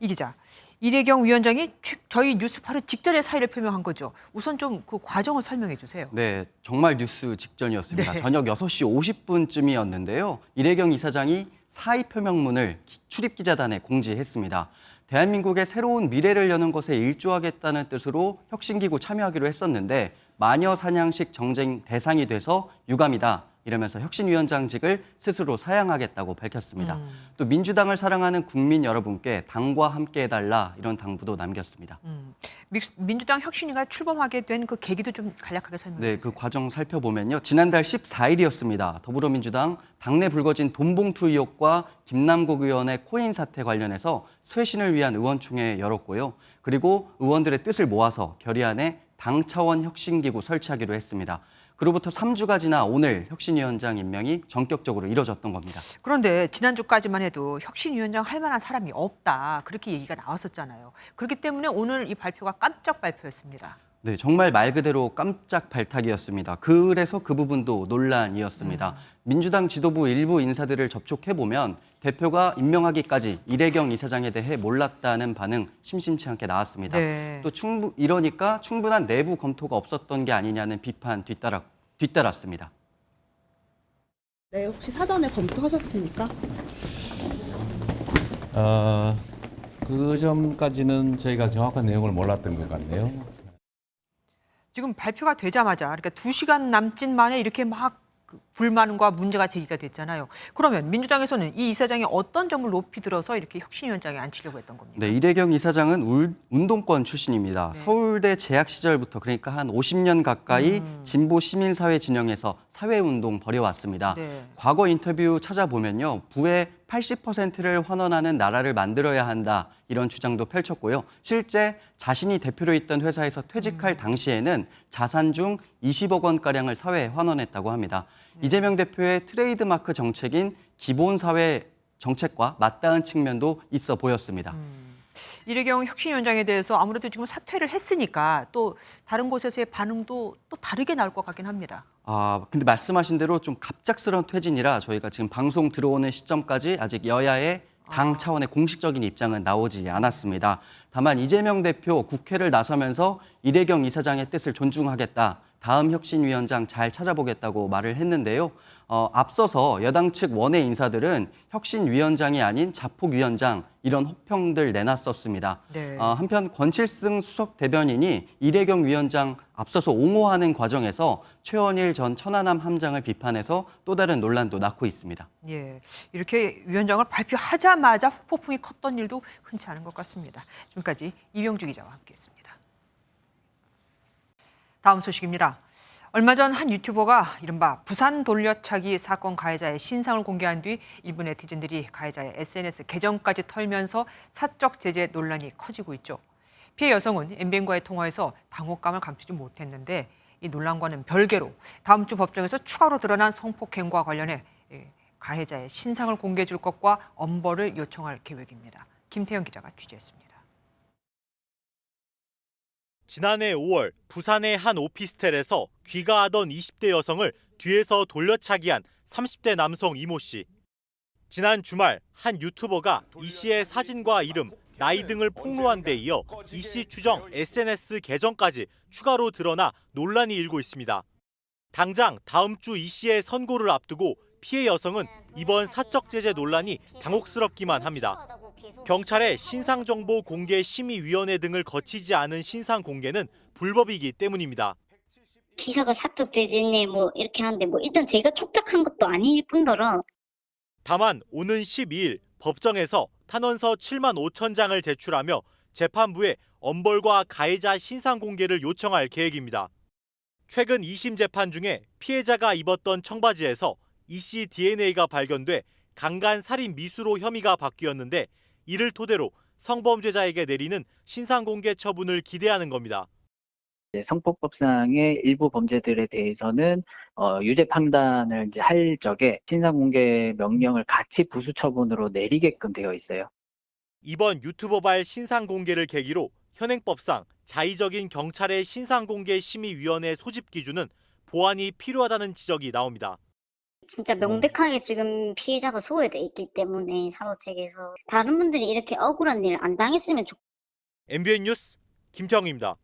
이 기자, 이래경 위원장이 저희 뉴스 바로 직전에 사의를 표명한 거죠. 우선 좀 그 과정을 설명해 주세요. 네, 정말 뉴스 직전이었습니다. 네. 저녁 6시 50분쯤이었는데요. 이래경 이사장이 사의 표명문을 출입기자단에 공지했습니다. 대한민국의 새로운 미래를 여는 것에 일조하겠다는 뜻으로 혁신기구 참여하기로 했었는데 마녀 사냥식 정쟁 대상이 돼서 유감이다. 이러면서 혁신위원장직을 스스로 사양하겠다고 밝혔습니다. 또 민주당을 사랑하는 국민 여러분께 당과 함께해달라 이런 당부도 남겼습니다. 민주당 혁신위가 출범하게 된 그 계기도 좀 간략하게 설명해 주세요. 네, 그 과정 살펴보면요. 지난달 14일이었습니다. 더불어민주당 당내 불거진 돈봉투 의혹과 김남국 의원의 코인 사태 관련해서 쇄신을 위한 의원총회 열었고요. 그리고 의원들의 뜻을 모아서 결의안에 당 차원 혁신기구 설치하기로 했습니다. 그로부터 3주가 지나 오늘 혁신위원장 임명이 전격적으로 이뤄졌던 겁니다. 그런데 지난주까지만 해도 혁신위원장 할 만한 사람이 없다. 그렇게 얘기가 나왔었잖아요. 그렇기 때문에 오늘 이 발표가 깜짝 발표였습니다. 네, 정말 말 그대로 깜짝 발탁이었습니다. 그래서 그 부분도 논란이었습니다. 민주당 지도부 일부 인사들을 접촉해보면 대표가 임명하기까지 이래경 이사장에 대해 몰랐다는 반응 심심치 않게 나왔습니다. 네. 또 이러니까 충분한 내부 검토가 없었던 게 아니냐는 비판 뒤따랐습니다. 네, 혹시 사전에 검토하셨습니까? 그 점까지는 저희가 정확한 내용을 몰랐던 것 같네요. 지금 발표가 되자마자 그러니까 2시간 남짓 만에 이렇게 막 불만과 문제가 제기가 됐잖아요. 그러면 민주당에서는 이 이사장이 어떤 점을 높이 들어서 이렇게 혁신위원장에 앉히려고 했던 겁니까? 네, 이래경 이사장은 운동권 출신입니다. 네. 서울대 재학 시절부터 그러니까 한 50년 가까이 진보 시민사회 진영에서 사회운동 벌여왔습니다. 네. 과거 인터뷰 찾아보면요. 부의 80%를 환원하는 나라를 만들어야 한다. 이런 주장도 펼쳤고요. 실제 자신이 대표로 있던 회사에서 퇴직할 당시에는 자산 중 20억 원가량을 사회에 환원했다고 합니다. 이재명 대표의 트레이드마크 정책인 기본사회 정책과 맞닿은 측면도 있어 보였습니다. 이래경 혁신위원장에 대해서 아무래도 지금 사퇴를 했으니까 또 다른 곳에서의 반응도 또 다르게 나올 것 같긴 합니다. 근데 말씀하신 대로 좀 갑작스러운 퇴진이라 저희가 지금 방송 들어오는 시점까지 아직 여야의 당 차원의 공식적인 입장은 나오지 않았습니다. 다만 이재명 대표 국회를 나서면서 이래경 이사장의 뜻을 존중하겠다. 다음 혁신위원장 잘 찾아보겠다고 말을 했는데요. 앞서서 여당 측 원외 인사들은 혁신위원장이 아닌 자폭위원장 이런 혹평들 내놨었습니다. 네. 한편 권칠승 수석 대변인이 이래경 위원장 앞서서 옹호하는 과정에서 최원일 전 천안함 함장을 비판해서 또 다른 논란도 낳고 있습니다. 예, 이렇게 위원장을 발표하자마자 후폭풍이 컸던 일도 흔치 않은 것 같습니다. 지금까지 이병주 기자와 함께했습니다. 다음 소식입니다. 얼마 전 한 유튜버가 이른바 부산 돌려차기 사건 가해자의 신상을 공개한 뒤 일부 네티즌들이 가해자의 SNS 계정까지 털면서 사적 제재 논란이 커지고 있죠. 피해 여성은 MBN과의 통화에서 당혹감을 감추지 못했는데 이 논란과는 별개로 다음 주 법정에서 추가로 드러난 성폭행과 관련해 가해자의 신상을 공개해 줄 것과 엄벌을 요청할 계획입니다. 김태형 기자가 취재했습니다. 지난해 5월 부산의 한 오피스텔에서 귀가하던 20대 여성을 뒤에서 돌려차기한 30대 남성 이모 씨. 지난 주말 한 유튜버가 이 씨의 사진과 이름, 나이 등을 폭로한 데 이어 이 씨 추정 SNS 계정까지 추가로 드러나 논란이 일고 있습니다. 당장 다음 주 이 씨의 선고를 앞두고 피해 여성은 이번 사적 제재 논란이 당혹스럽기만 합니다. 경찰의 신상정보 공개 심의위원회 등을 거치지 않은 신상 공개는 불법이기 때문입니다. 기사가 사적 제재네 뭐 이렇게 하는데 뭐 일단 제가 촉탁한 것도 아닐 뿐더러 다만 오는 12일 법정에서 탄원서 7만 5천 장을 제출하며 재판부에 엄벌과 가해자 신상 공개를 요청할 계획입니다. 최근 2심 재판 중에 피해자가 입었던 청바지에서 이 씨 DNA가 발견돼 강간 살인 미수로 혐의가 바뀌었는데 이를 토대로 성범죄자에게 내리는 신상 공개 처분을 기대하는 겁니다. 성폭법상의 일부 범죄들에 대해서는 유죄 판단을 이제 할 적에 신상 공개 명령을 같이 부수 처분으로 내리게끔 되어 있어요. 이번 유튜버발 신상 공개를 계기로 현행법상 자의적인 경찰의 신상 공개 심의위원회 소집 기준은 보완이 필요하다는 지적이 나옵니다. 진짜 명백하게 지금 피해자가 소외돼 있기 때문에 사법 체계에서 다른 분들이 이렇게 억울한 일 안 당했으면 좋겠어요. MBN 뉴스 김태형입니다.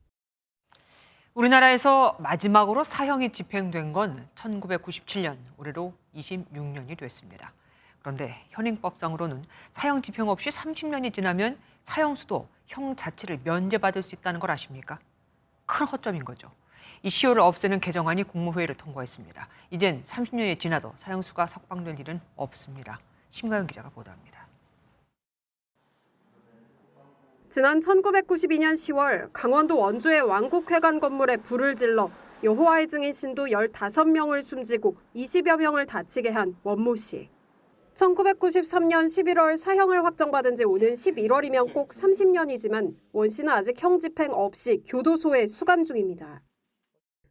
우리나라에서 마지막으로 사형이 집행된 건 1997년, 올해로 26년이 됐습니다. 그런데 현행법상으로는 사형 집행 없이 30년이 지나면 사형수도 형 자체를 면제받을 수 있다는 걸 아십니까? 큰 허점인 거죠. 이 시효를 없애는 개정안이 국무회의를 통과했습니다. 이젠 30년이 지나도 사형수가 석방될 일은 없습니다. 심가연 기자가 보도합니다. 지난 1992년 10월 강원도 원주의 왕국회관 건물에 불을 질러 여호와의 증인 신도 15명을 숨지고 20여 명을 다치게 한 원모 씨. 1993년 11월 사형을 확정받은 지 오는 11월이면 꼭 30년이지만 원 씨는 아직 형 집행 없이 교도소에 수감 중입니다.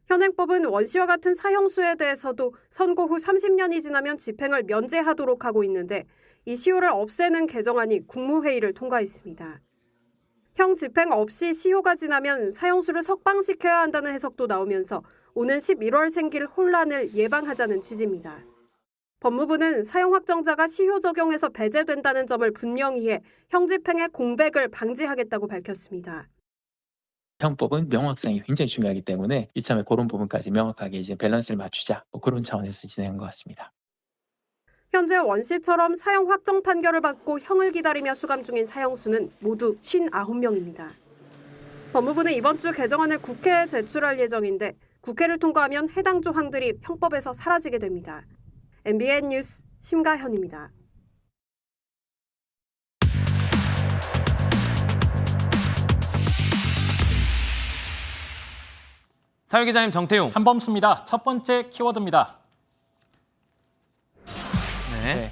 현행법은 원 씨와 같은 사형수에 대해서도 선고 후 30년이 지나면 집행을 면제하도록 하고 있는데 이 시효를 없애는 개정안이 국무회의를 통과했습니다. 형 집행 없이 시효가 지나면 사형수를 석방시켜야 한다는 해석도 나오면서 오는 11월 생길 혼란을 예방하자는 취지입니다. 법무부는 사형 확정자가 시효 적용에서 배제된다는 점을 분명히 해 형 집행의 공백을 방지하겠다고 밝혔습니다. 형법은 명확성이 굉장히 중요하기 때문에 이참에 그런 부분까지 명확하게 이제 밸런스를 맞추자 그런 차원에서 진행한 것 같습니다. 현재 원 씨처럼 사형 확정 판결을 받고 형을 기다리며 수감 중인 사형수는 모두 59명입니다. 법무부는 이번 주 개정안을 국회에 제출할 예정인데 국회를 통과하면 해당 조항들이 형법에서 사라지게 됩니다. MBN 뉴스 심가현입니다. 사회기자님 정태용. 한범수입니다. 첫 번째 키워드입니다. 네.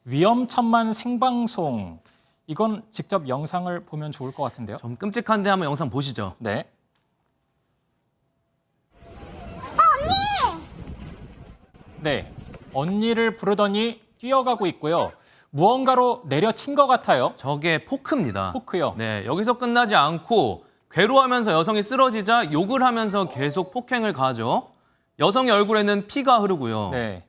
위험천만 생방송. 이건 직접 영상을 보면 좋을 것 같은데요. 좀 끔찍한데 한번 영상 보시죠. 네. 언니! 네. 언니를 부르더니 뛰어가고 있고요. 무언가로 내려친 것 같아요. 저게 포크입니다. 포크요. 네, 여기서 끝나지 않고 괴로워하면서 여성이 쓰러지자 욕을 하면서 계속 폭행을 가하죠. 여성의 얼굴에는 피가 흐르고요. 네.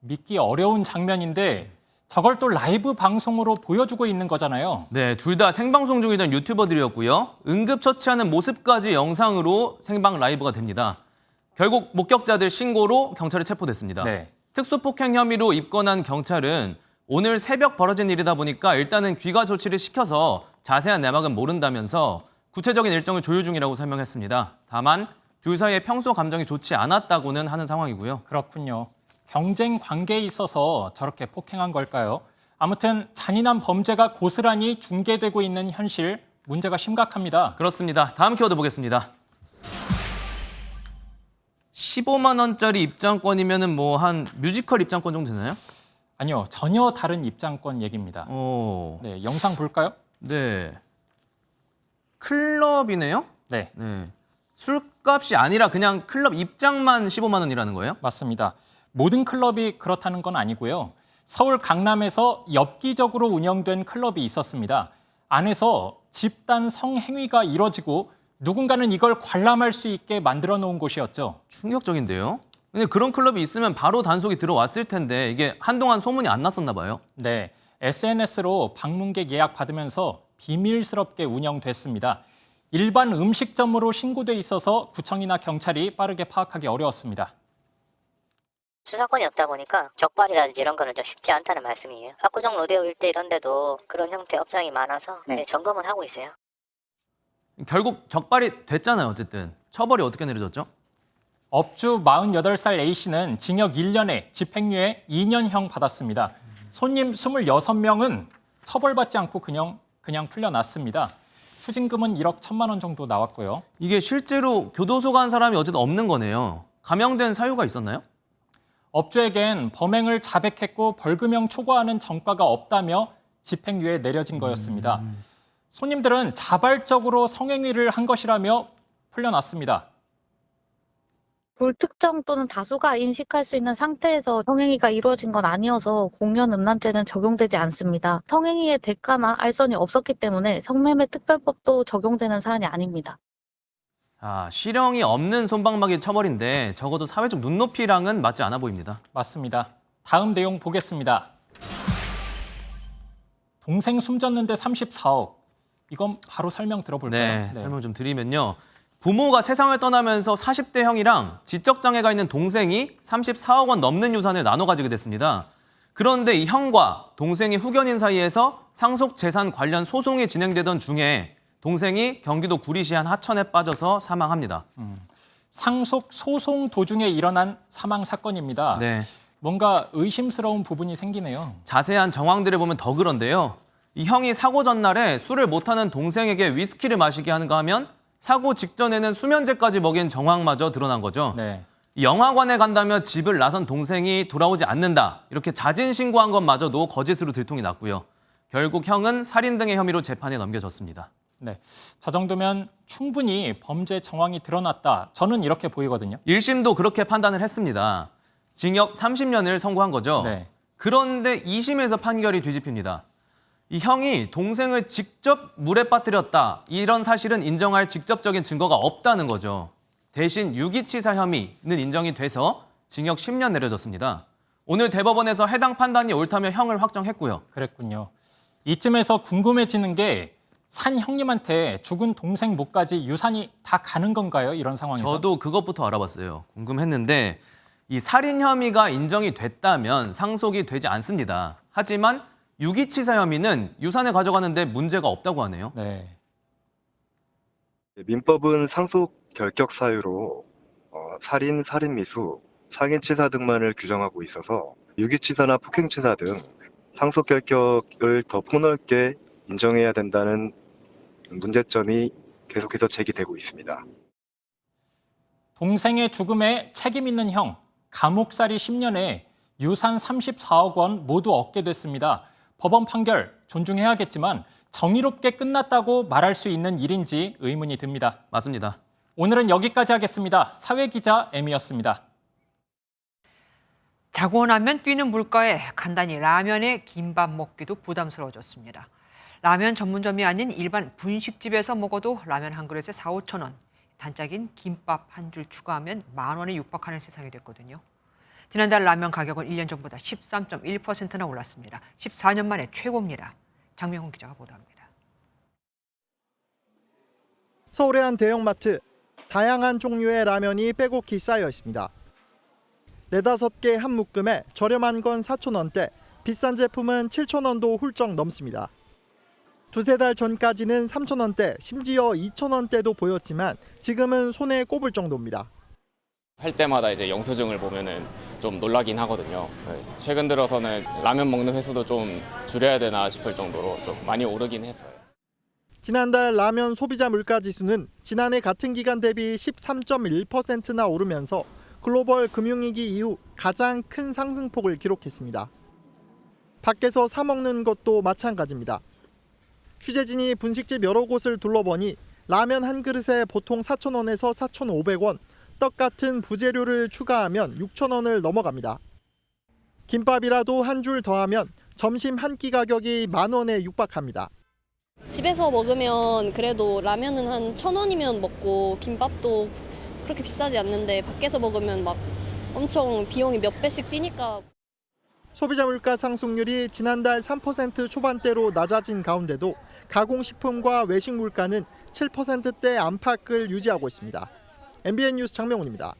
믿기 어려운 장면인데 저걸 또 라이브 방송으로 보여주고 있는 거잖아요. 네, 둘 다 생방송 중이던 유튜버들이었고요. 응급처치하는 모습까지 영상으로 생방 라이브가 됩니다. 결국 목격자들 신고로 경찰에 체포됐습니다. 네. 특수폭행 혐의로 입건한 경찰은 오늘 새벽 벌어진 일이다 보니까 일단은 귀가 조치를 시켜서 자세한 내막은 모른다면서 구체적인 일정을 조율 중이라고 설명했습니다. 다만 둘 사이의 평소 감정이 좋지 않았다고는 하는 상황이고요. 그렇군요. 경쟁 관계에 있어서 저렇게 폭행한 걸까요? 아무튼 잔인한 범죄가 고스란히 중계되고 있는 현실, 문제가 심각합니다. 그렇습니다. 다음 키워드 보겠습니다. 15만 원짜리 입장권이면은 뭐 한 뮤지컬 입장권 정도 되나요? 아니요, 전혀 다른 입장권 얘기입니다. 네, 영상 볼까요? 네. 클럽이네요? 네. 네. 술값이 아니라 그냥 클럽 입장만 15만 원이라는 거예요? 맞습니다. 모든 클럽이 그렇다는 건 아니고요. 서울 강남에서 엽기적으로 운영된 클럽이 있었습니다. 안에서 집단 성행위가 이뤄지고 누군가는 이걸 관람할 수 있게 만들어 놓은 곳이었죠. 충격적인데요? 근데 그런 클럽이 있으면 바로 단속이 들어왔을 텐데 이게 한동안 소문이 안 났었나 봐요. 네, SNS로 방문객 예약 받으면서 비밀스럽게 운영됐습니다. 일반 음식점으로 신고돼 있어서 구청이나 경찰이 빠르게 파악하기 어려웠습니다. 수사권이 없다 보니까 적발이라든지 이런 거는 좀 쉽지 않다는 말씀이에요. 압구정 로데오 일대 이런 데도 그런 형태 업장이 많아서 네, 점검은 하고 있어요. 결국 적발이 됐잖아요, 어쨌든. 처벌이 어떻게 내려졌죠? 업주 48살 A씨는 징역 1년에 집행유예 2년형 받았습니다. 손님 26명은 처벌받지 않고 그냥 풀려났습니다. 추징금은 1억 1천만 원 정도 나왔고요. 이게 실제로 교도소 간 사람이 어쨌든 없는 거네요. 감형된 사유가 있었나요? 업주에겐 범행을 자백했고 벌금형 초과하는 전과가 없다며 집행유예 내려진 거였습니다. 손님들은 자발적으로 성행위를 한 것이라며 풀려났습니다. 불특정 또는 다수가 인식할 수 있는 상태에서 성행위가 이루어진 건 아니어서 공연음란죄는 적용되지 않습니다. 성행위의 대가나 알선이 없었기 때문에 성매매 특별법도 적용되는 사안이 아닙니다. 실형이 없는 솜방망이 처벌인데 적어도 사회적 눈높이랑은 맞지 않아 보입니다. 맞습니다. 다음 내용 보겠습니다. 동생 숨졌는데 34억. 이건 바로 설명 들어볼까요? 네, 설명 좀 드리면요. 부모가 세상을 떠나면서 40대 형이랑 지적장애가 있는 동생이 34억 원 넘는 유산을 나눠 가지게 됐습니다. 그런데 이 형과 동생이 후견인 사이에서 상속재산 관련 소송이 진행되던 중에 동생이 경기도 구리시 한 하천에 빠져서 사망합니다. 상속 소송 도중에 일어난 사망 사건입니다. 네. 뭔가 의심스러운 부분이 생기네요. 자세한 정황들을 보면 더 그런데요. 이 형이 사고 전날에 술을 못하는 동생에게 위스키를 마시게 하는가 하면 사고 직전에는 수면제까지 먹인 정황마저 드러난 거죠. 네. 영화관에 간다며 집을 나선 동생이 돌아오지 않는다. 이렇게 자진 신고한 것마저도 거짓으로 들통이 났고요. 결국 형은 살인 등의 혐의로 재판에 넘겨졌습니다. 네, 저 정도면 충분히 범죄 정황이 드러났다. 저는 이렇게 보이거든요. 1심도 그렇게 판단을 했습니다. 징역 30년을 선고한 거죠. 네. 그런데 2심에서 판결이 뒤집힙니다. 이 형이 동생을 직접 물에 빠뜨렸다. 이런 사실은 인정할 직접적인 증거가 없다는 거죠. 대신 유기치사 혐의는 인정이 돼서 징역 10년 내려졌습니다. 오늘 대법원에서 해당 판단이 옳다며 형을 확정했고요. 그랬군요. 이쯤에서 궁금해지는 게 산 형님한테 죽은 동생 몫까지 유산이 다 가는 건가요? 이런 상황에서? 저도 그것부터 알아봤어요. 궁금했는데 이 살인 혐의가 인정이 됐다면 상속이 되지 않습니다. 하지만 유기치사 혐의는 유산을 가져가는데 문제가 없다고 하네요. 네. 민법은 상속 결격 사유로 살인, 살인미수, 상해치사 등만을 규정하고 있어서 유기치사나 폭행치사 등 상속 결격을 더 폭넓게 인정해야 된다는 문제점이 계속해서 제기되고 있습니다. 동생의 죽음에 책임 있는 형, 감옥살이 10년에 유산 34억 원 모두 얻게 됐습니다. 법원 판결 존중해야겠지만 정의롭게 끝났다고 말할 수 있는 일인지 의문이 듭니다. 맞습니다. 오늘은 여기까지 하겠습니다. 사회기자 M이었습니다. 자고 나면 뛰는 물가에 간단히 라면에 김밥 먹기도 부담스러워졌습니다. 라면 전문점이 아닌 일반 분식집에서 먹어도 라면 한 그릇에 4~5천 원. 단짝인 김밥 한 줄 추가하면 10,000원에 육박하는 세상이 됐거든요. 지난달 라면 가격은 1년 전보다 13.1%나 올랐습니다. 14년 만에 최고입니다. 장명훈 기자가 보도합니다. 서울의 한 대형마트. 다양한 종류의 라면이 빼곡히 쌓여 있습니다. 4~5개 한 묶음에 저렴한 건 4,000원대, 비싼 제품은 7,000원도 훌쩍 넘습니다. 2~3달 전까지는 3,000원대, 심지어 2,000원대도 보였지만 지금은 손에 꼽을 정도입니다. 할 때마다 이제 영수증을 보면은 좀 놀라긴 하거든요. 최근 들어서는 라면 먹는 횟수도 좀 줄여야 되나 싶을 정도로 좀 많이 오르긴 했어요. 지난달 라면 소비자 물가 지수는 지난해 같은 기간 대비 13.1%나 오르면서 글로벌 금융위기 이후 가장 큰 상승폭을 기록했습니다. 밖에서 사 먹는 것도 마찬가지입니다. 취재진이 분식집 여러 곳을 둘러보니 라면 한 그릇에 보통 4,000원에서 4,500원, 떡 같은 부재료를 추가하면 6,000원을 넘어갑니다. 김밥이라도 한 줄 더하면 점심 한 끼 가격이 10,000원에 육박합니다. 집에서 먹으면 그래도 라면은 한 1,000원이면 먹고 김밥도 그렇게 비싸지 않는데 밖에서 먹으면 막 엄청 비용이 몇 배씩 뛰니까. 소비자 물가 상승률이 지난달 3% 초반대로 낮아진 가운데도 가공식품과 외식 물가는 7%대 안팎을 유지하고 있습니다. MBN 뉴스 장명훈입니다.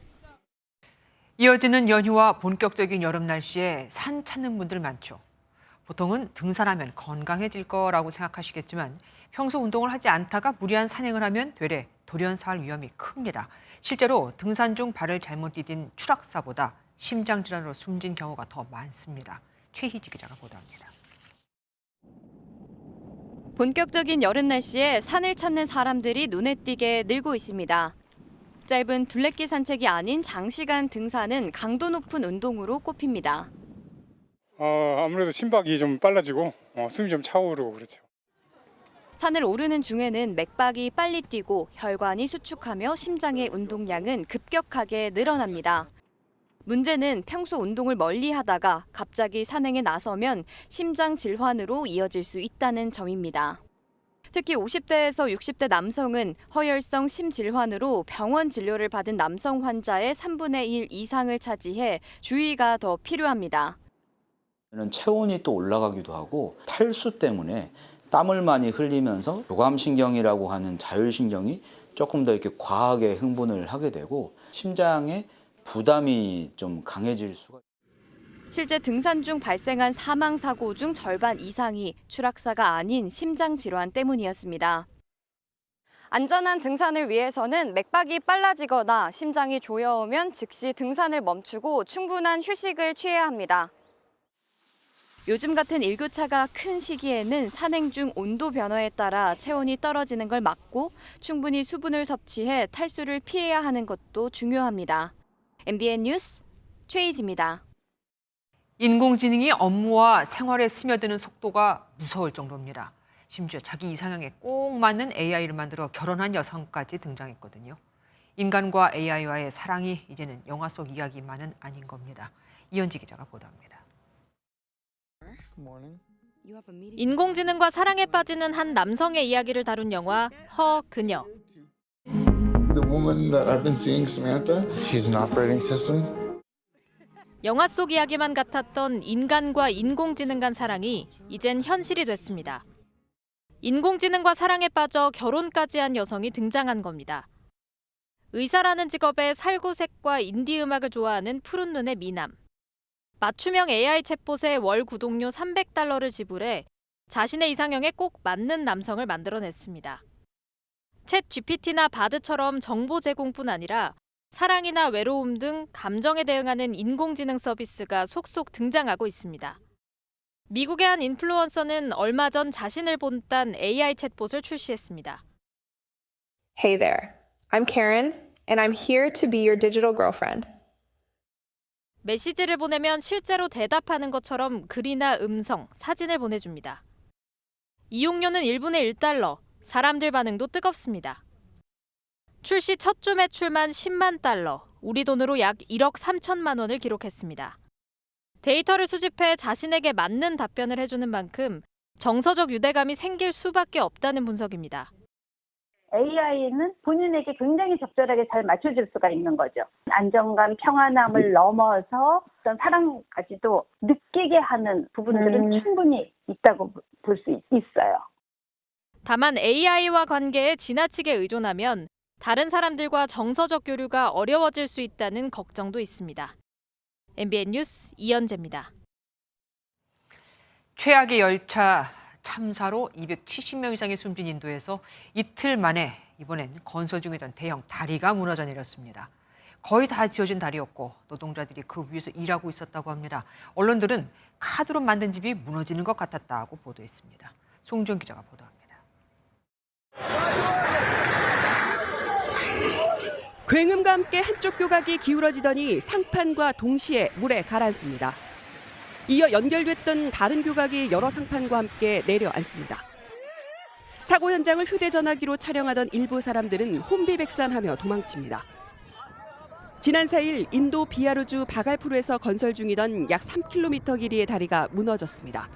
이어지는 연휴와 본격적인 여름 날씨에 산 찾는 분들 많죠. 보통은 등산하면 건강해질 거라고 생각하시겠지만 평소 운동을 하지 않다가 무리한 산행을 하면 되레 돌연사할 위험이 큽니다. 실제로 등산 중 발을 잘못 디딘 추락사보다 심장질환으로 숨진 경우가 더 많습니다. 최희지 기자가 보도합니다. 본격적인 여름 날씨에 산을 찾는 사람들이 눈에 띄게 늘고 있습니다. 짧은 둘레길 산책이 아닌 장시간 등산은 강도 높은 운동으로 꼽힙니다. 아무래도 심박이 좀 빨라지고 숨이 좀 차오르고 그렇죠. 산을 오르는 중에는 맥박이 빨리 뛰고 혈관이 수축하며 심장의 운동량은 급격하게 늘어납니다. 문제는 평소 운동을 멀리 하다가 갑자기 산행에 나서면 심장 질환으로 이어질 수 있다는 점입니다. 특히 50대에서 60대 남성은 허혈성 심질환으로 병원 진료를 받은 남성 환자의 3분의 1 이상을 차지해 주의가 더 필요합니다. 체온이 또 올라가기도 하고 탈수 때문에 땀을 많이 흘리면서 교감신경이라고 하는 자율신경이 조금 더 이렇게 과하게 흥분을 하게 되고 심장에 부담이 좀 강해질 수가 있습니다. 실제 등산 중 발생한 사망사고 중 절반 이상이 추락사가 아닌 심장질환 때문이었습니다. 안전한 등산을 위해서는 맥박이 빨라지거나 심장이 조여오면 즉시 등산을 멈추고 충분한 휴식을 취해야 합니다. 요즘 같은 일교차가 큰 시기에는 산행 중 온도 변화에 따라 체온이 떨어지는 걸 막고 충분히 수분을 섭취해 탈수를 피해야 하는 것도 중요합니다. MBN 뉴스 최희지입니다. 인공지능이 업무와 생활에 스며드는 속도가 무서울 정도입니다. 심지어 자기 이상형에 꼭 맞는 AI를 만들어 결혼한 여성까지 등장했거든요. 인간과 AI와의 사랑이 이제는 영화 속 이야기만은 아닌 겁니다. 이현지 기자가 보도합니다. 인공지능과 사랑에 빠지는 한 남성의 이야기를 다룬 영화 허 그녀. The woman that I've been seeing, Samantha, she's an operating system. 영화 속 이야기만 같았던 인간과 인공지능 간 사랑이 이젠 현실이 됐습니다. 인공지능과 사랑에 빠져 결혼까지 한 여성이 등장한 겁니다. 의사라는 직업에 살구색과 인디 음악을 좋아하는 푸른 눈의 미남. 맞춤형 AI 챗봇에 월 구독료 $300를 지불해 자신의 이상형에 꼭 맞는 남성을 만들어냈습니다. 챗 GPT나 바드처럼 정보 제공뿐 아니라 사랑이나 외로움 등 감정에 대응하는 인공지능 서비스가 속속 등장하고 있습니다. 미국의 한 인플루언서는 얼마 전 자신을 본딴 AI 챗봇을 출시했습니다. Hey there, I'm Karen, and I'm here to be your digital girlfriend. 메시지를 보내면 실제로 대답하는 것처럼 글이나 음성, 사진을 보내줍니다. 이용료는 1분에 $1, 사람들 반응도 뜨겁습니다. 출시 첫 주 매출만 10만 달러, 우리 돈으로 약 1억 3천만 원을 기록했습니다. 데이터를 수집해 자신에게 맞는 답변을 해주는 만큼 정서적 유대감이 생길 수밖에 없다는 분석입니다. AI는 본인에게 굉장히 적절하게 잘 맞춰줄 수가 있는 거죠. 안정감, 평안함을 넘어서 어떤 사랑까지도 느끼게 하는 부분들은 충분히 있다고 볼 수 있어요. 다만 AI와 관계에 지나치게 의존하면 다른 사람들과 정서적 교류가 어려워질 수 있다는 걱정도 있습니다. MBN 뉴스 이연재입니다. 최악의 열차 참사로 270명 이상이 숨진 인도에서 이틀 만에 이번엔 건설 중이던 대형 다리가 무너져 내렸습니다. 거의 다 지어진 다리였고 노동자들이 그 위에서 일하고 있었다고 합니다. 언론들은 카드로 만든 집이 무너지는 것 같았다고 보도했습니다. 송지영 기자가 보도합니다. 굉음과 함께 한쪽 교각이 기울어지더니 상판과 동시에 물에 가라앉습니다. 이어 연결됐던 다른 교각이 여러 상판과 함께 내려앉습니다. 사고 현장을 휴대전화기로 촬영하던 일부 사람들은 혼비백산하며 도망칩니다. 지난 4일 인도 비하루주 바갈푸르에서 건설 중이던 약 3km 길이의 다리가 무너졌습니다.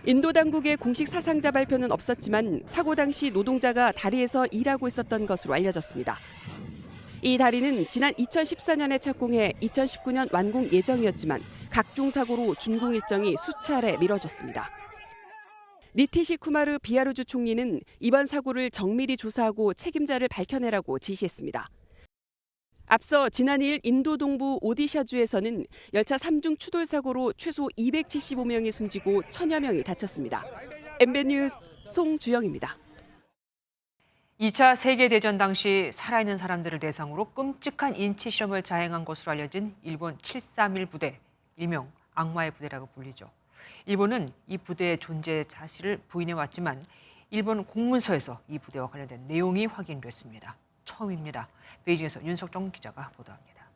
인도 당국의 공식 사상자 발표는 없었지만 사고 당시 노동자가 다리에서 일하고 있었던 것으로 알려졌습니다. 이 다리는 지난 2014년에 착공해 2019년 완공 예정이었지만 각종 사고로 준공 일정이 수차례 미뤄졌습니다. 니티시 쿠마르 비하루주 총리는 이번 사고를 정밀히 조사하고 책임자를 밝혀내라고 지시했습니다. 앞서 지난 2일 인도 동부 오디샤주에서는 열차 3중 추돌 사고로 최소 275명이 숨지고 1000여 명이 다쳤습니다. MBN 뉴스 송주영입니다. 2차 세계대전 당시 살아있는 사람들을 대상으로 끔찍한 인치 실험을 자행한 것으로 알려진 일본 731 부대, 일명 악마의 부대라고 불리죠. 일본은 이 부대의 존재 사실을 부인해왔지만 일본 공문서에서 이 부대와 관련된 내용이 확인됐습니다. 처음입니다. 베이징에서 윤석정 기자가 보도합니다.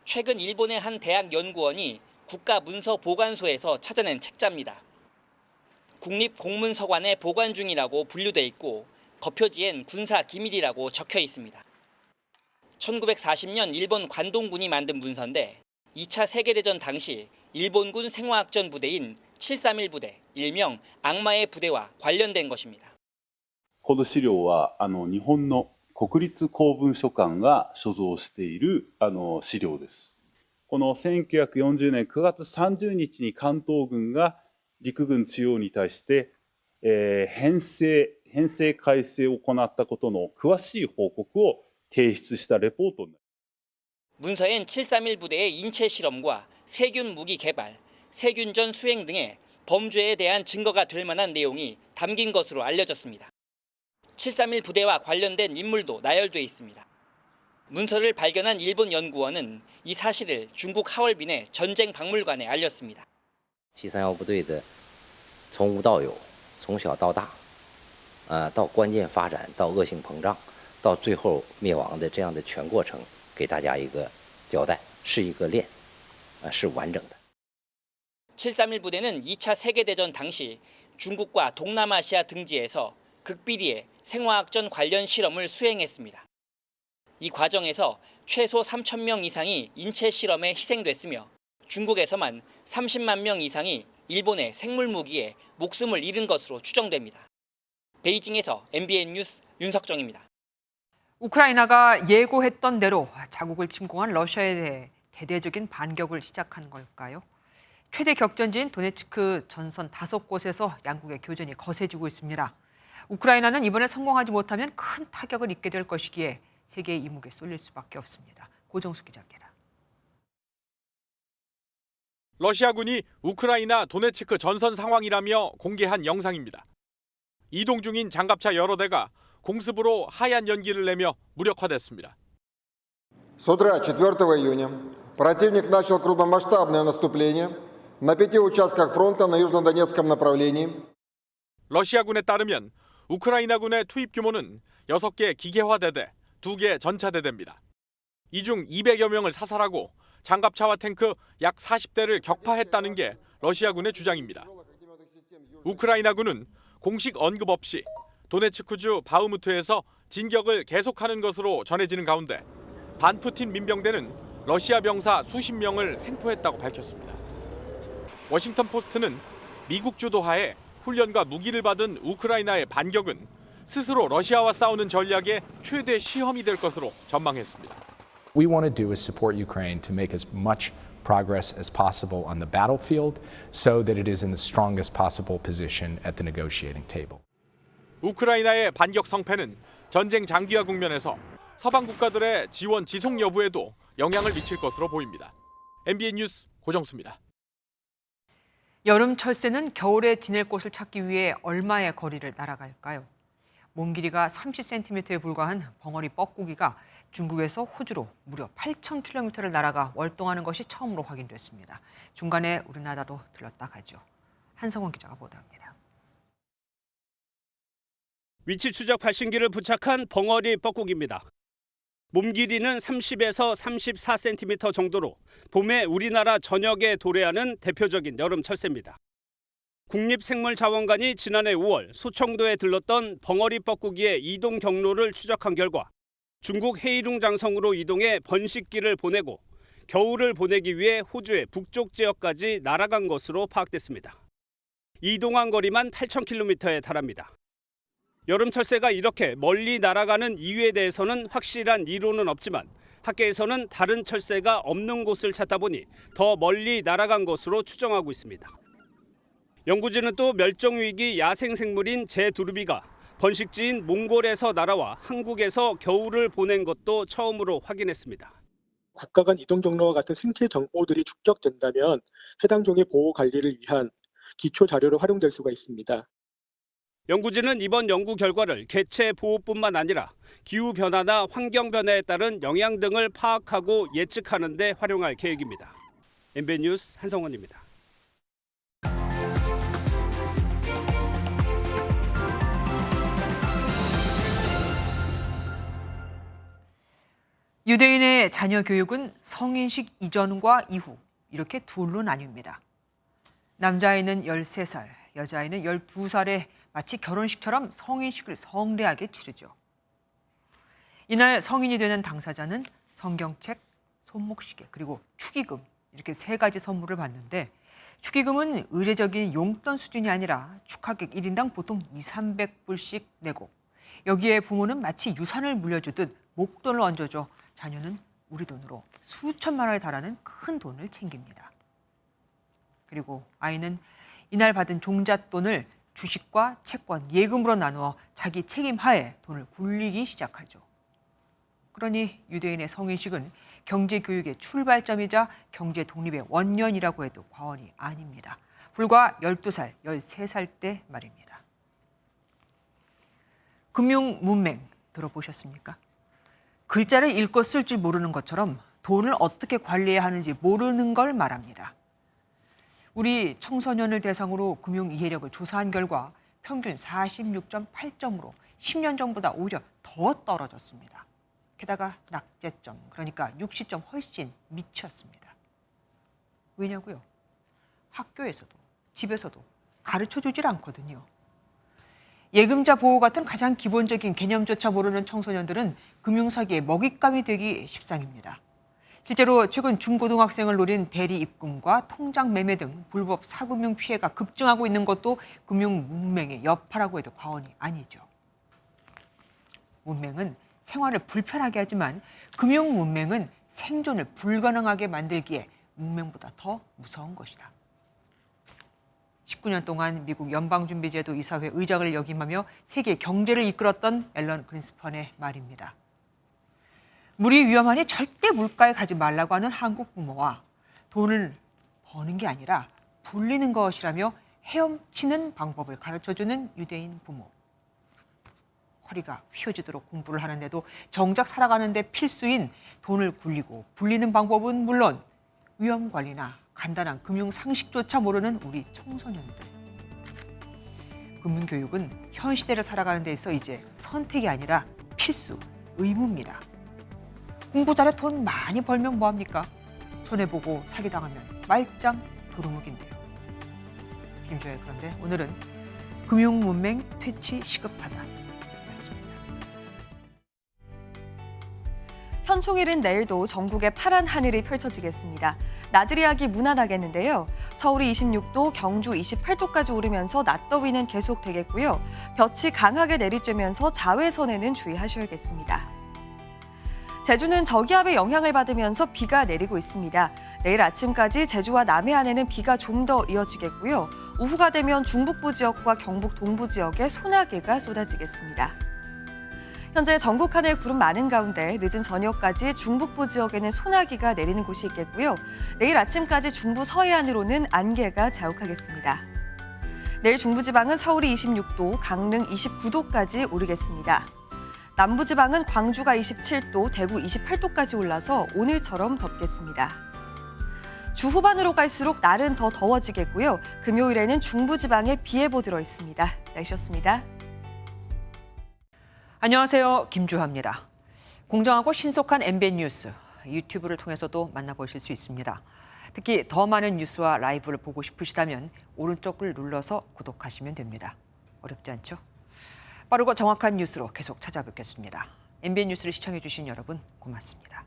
최근 일본의 한 대학 연구원이 국가문서보관소에서 찾아낸 책자입니다. 국립공문서관에 보관 중이라고 분류돼 있고 겉표지엔 군사기밀이라고 적혀 있습니다. 1940년 일본 관동군이 만든 문서인데 2차 세계대전 당시 일본군 생화학전 부대인 731부대, 일명 악마의 부대와 관련된 것입니다. この資料は日本の国立公文書館が所蔵している資料です。この1940年9月30日に関東軍が陸軍中央に対して、編成改正を行ったことの詳しい報告を提出したレポートになります。 문서엔 731 부대의 인체 실험과 세균 무기 개발, 세균전 수행 등의 범죄에 대한 증거가 될 만한 내용이 담긴 것으로 알려졌습니다. 731 부대와 관련된 인물도 나열돼 있습니다. 문서를 발견한 일본 연구원은 이 사실을 중국 하얼빈의 전쟁 박물관에 알렸습니다. 731部队的从无到有，从小到大，到关键发展，到恶性膨胀，到最后灭亡的这样的全过程，给大家一个交代，是一个链，是完整的。 731 부대는 2차 세계대전 당시 중국과 동남아시아 등지에서 극비리의 생화학전 관련 실험을 수행했습니다. 이 과정에서 최소 3,000명 이상이 인체 실험에 희생됐으며 중국에서만 30만 명 이상이 일본의 생물무기에 목숨을 잃은 것으로 추정됩니다. 베이징에서 MBN 뉴스 윤석정입니다. 우크라이나가 예고했던 대로 자국을 침공한 러시아에 대해 대대적인 반격을 시작한 걸까요? 최대 격전지인 도네츠크 전선 5곳에서 양국의 교전이 거세지고 있습니다. 우크라이나는 이번에 성공하지 못하면 큰 타격을 입게 될 것이기에 세계의 이목에 쏠릴 수밖에 없습니다. 고정수 기자입니다. 러시아군이 우크라이나 도네츠크 전선 상황이라며 공개한 영상입니다. 이동 중인 장갑차 여러 대가 공습으로 하얀 연기를 내며 무력화됐습니다. С утра 4 июня противник начал крупномасштабное наступление на 5 участках фронта на южнодонецком направлении. 러시아군에 따르면 우크라이나군의 투입 규모는 6개 기계화대대, 2개 전차대대입니다. 이 중 200여 명을 사살하고 장갑차와 탱크 약 40대를 격파했다는 게 러시아군의 주장입니다. 우크라이나군은 공식 언급 없이 도네츠크주 바흐무트에서 진격을 계속하는 것으로 전해지는 가운데 반푸틴 민병대는 러시아 병사 수십 명을 생포했다고 밝혔습니다. 워싱턴 포스트는 미국 주도하에 훈련과 무기를 받은 우크라이나의 반격은 스스로 러시아와 싸우는 전략의 최대 시험이 될 것으로 전망했습니다. We want to do is support Ukraine to make as much progress as possible on the battlefield so that it is in the strongest possible position at the negotiating table. 우크라이나의 반격 성패는 전쟁 장기화 국면에서 서방 국가들의 지원 지속 여부에도 영향을 미칠 것으로 보입니다. MBN 뉴스 고정수입니다. 여름 철새는 겨울에 지낼 곳을 찾기 위해 얼마의 거리를 날아갈까요? 몸 길이가 30cm에 불과한 벙어리 뻐꾸기가 중국에서 호주로 무려 8,000km를 날아가 월동하는 것이 처음으로 확인됐습니다. 중간에 우리나라도 들렀다 가죠. 한성원 기자가 보도합니다. 위치 추적 발신기를 부착한 벙어리 뻐꾸기입니다. 몸 길이는 30에서 34cm 정도로 봄에 우리나라 전역에 도래하는 대표적인 여름 철새입니다. 국립생물자원관이 지난해 5월 소청도에 들렀던 벙어리 뻐꾸기의 이동 경로를 추적한 결과 중국 헤이룽 장성으로 이동해 번식기를 보내고 겨울을 보내기 위해 호주의 북쪽 지역까지 날아간 것으로 파악됐습니다. 이동한 거리만 8,000km에 달합니다. 여름 철새가 이렇게 멀리 날아가는 이유에 대해서는 확실한 이론은 없지만 학계에서는 다른 철새가 없는 곳을 찾다 보니 더 멀리 날아간 것으로 추정하고 있습니다. 연구진은 또 멸종위기 야생생물인 제두루비가 번식지인 몽골에서 날아와 한국에서 겨울을 보낸 것도 처음으로 확인했습니다. 국가 간 이동 경로와 같은 생체 정보들이 축적된다면 해당 종의 보호 관리를 위한 기초 자료로 활용될 수가 있습니다. 연구진은 이번 연구 결과를 개체 보호뿐만 아니라 기후변화나 환경변화에 따른 영향 등을 파악하고 예측하는 데 활용할 계획입니다. MBN 뉴스 한성원입니다. 유대인의 자녀 교육은 성인식 이전과 이후 이렇게 둘로 나뉩니다. 남자아이는 13살, 여자아이는 12살에 마치 결혼식처럼 성인식을 성대하게 치르죠. 이날 성인이 되는 당사자는 성경책, 손목시계, 그리고 축의금 이렇게 3가지 선물을 받는데 축의금은 의례적인 용돈 수준이 아니라 축하객 1인당 보통 200~300불씩 내고 여기에 부모는 마치 유산을 물려주듯 목돈을 얹어줘 자녀는 우리 돈으로 수천만 원에 달하는 큰 돈을 챙깁니다. 그리고 아이는 이날 받은 종잣돈을 주식과 채권, 예금으로 나누어 자기 책임 하에 돈을 굴리기 시작하죠. 그러니 유대인의 성인식은 경제 교육의 출발점이자 경제 독립의 원년이라고 해도 과언이 아닙니다. 불과 12살, 13살 때 말입니다. 금융 문맹 들어보셨습니까? 글자를 읽고 쓸 줄 모르는 것처럼 돈을 어떻게 관리해야 하는지 모르는 걸 말합니다. 우리 청소년을 대상으로 금융 이해력을 조사한 결과 평균 46.8점으로 10년 전보다 오히려 더 떨어졌습니다. 게다가 낙제점, 그러니까 60점 훨씬 미쳤습니다. 왜냐고요? 학교에서도 집에서도 가르쳐주질 않거든요. 예금자 보호 같은 가장 기본적인 개념조차 모르는 청소년들은 금융사기의 먹잇감이 되기 십상입니다. 실제로 최근 중고등학생을 노린 대리 입금과 통장 매매 등 불법 사금융 피해가 급증하고 있는 것도 금융 문맹의 여파라고 해도 과언이 아니죠. 문맹은 생활을 불편하게 하지만 금융 문맹은 생존을 불가능하게 만들기에 문맹보다 더 무서운 것이다. 19년 동안 미국 연방준비제도 이사회 의장을 역임하며 세계 경제를 이끌었던 앨런 그린스펀의 말입니다. 물이 위험하니 절대 물가에 가지 말라고 하는 한국 부모와 돈을 버는 게 아니라 불리는 것이라며 헤엄치는 방법을 가르쳐주는 유대인 부모. 허리가 휘어지도록 공부를 하는데도 정작 살아가는 데 필수인 돈을 굴리고 불리는 방법은 물론 위험 관리나 간단한 금융 상식조차 모르는 우리 청소년들. 금융교육은 현 시대를 살아가는 데 있어 이제 선택이 아니라 필수, 의무입니다. 공부 잘해 돈 많이 벌면 뭐합니까? 손해보고 사기당하면 말짱 도루묵인데요. 김조혜, 그런데 오늘은 금융문맹 퇴치 시급하다. 현충일인 내일도 전국에 파란 하늘이 펼쳐지겠습니다. 나들이하기 무난하겠는데요. 서울이 26도, 경주 28도까지 오르면서 낮더위는 계속되겠고요. 볕이 강하게 내리쬐면서 자외선에는 주의하셔야겠습니다. 제주는 저기압의 영향을 받으면서 비가 내리고 있습니다. 내일 아침까지 제주와 남해안에는 비가 좀 더 이어지겠고요. 오후가 되면 중북부 지역과 경북 동부 지역에 소나기가 쏟아지겠습니다. 현재 전국 하늘 구름 많은 가운데 늦은 저녁까지 중북부 지역에는 소나기가 내리는 곳이 있겠고요. 내일 아침까지 중부 서해안으로는 안개가 자욱하겠습니다. 내일 중부지방은 서울이 26도, 강릉 29도까지 오르겠습니다. 남부지방은 광주가 27도, 대구 28도까지 올라서 오늘처럼 덥겠습니다. 주 후반으로 갈수록 날은 더 더워지겠고요. 금요일에는 중부지방에 비 예보 들어 있습니다. 날씨였습니다. 안녕하세요. 김주하입니다. 공정하고 신속한 MBN 뉴스, 유튜브를 통해서도 만나보실 수 있습니다. 특히 더 많은 뉴스와 라이브를 보고 싶으시다면 오른쪽을 눌러서 구독하시면 됩니다. 어렵지 않죠? 빠르고 정확한 뉴스로 계속 찾아뵙겠습니다. MBN 뉴스를 시청해주신 여러분 고맙습니다.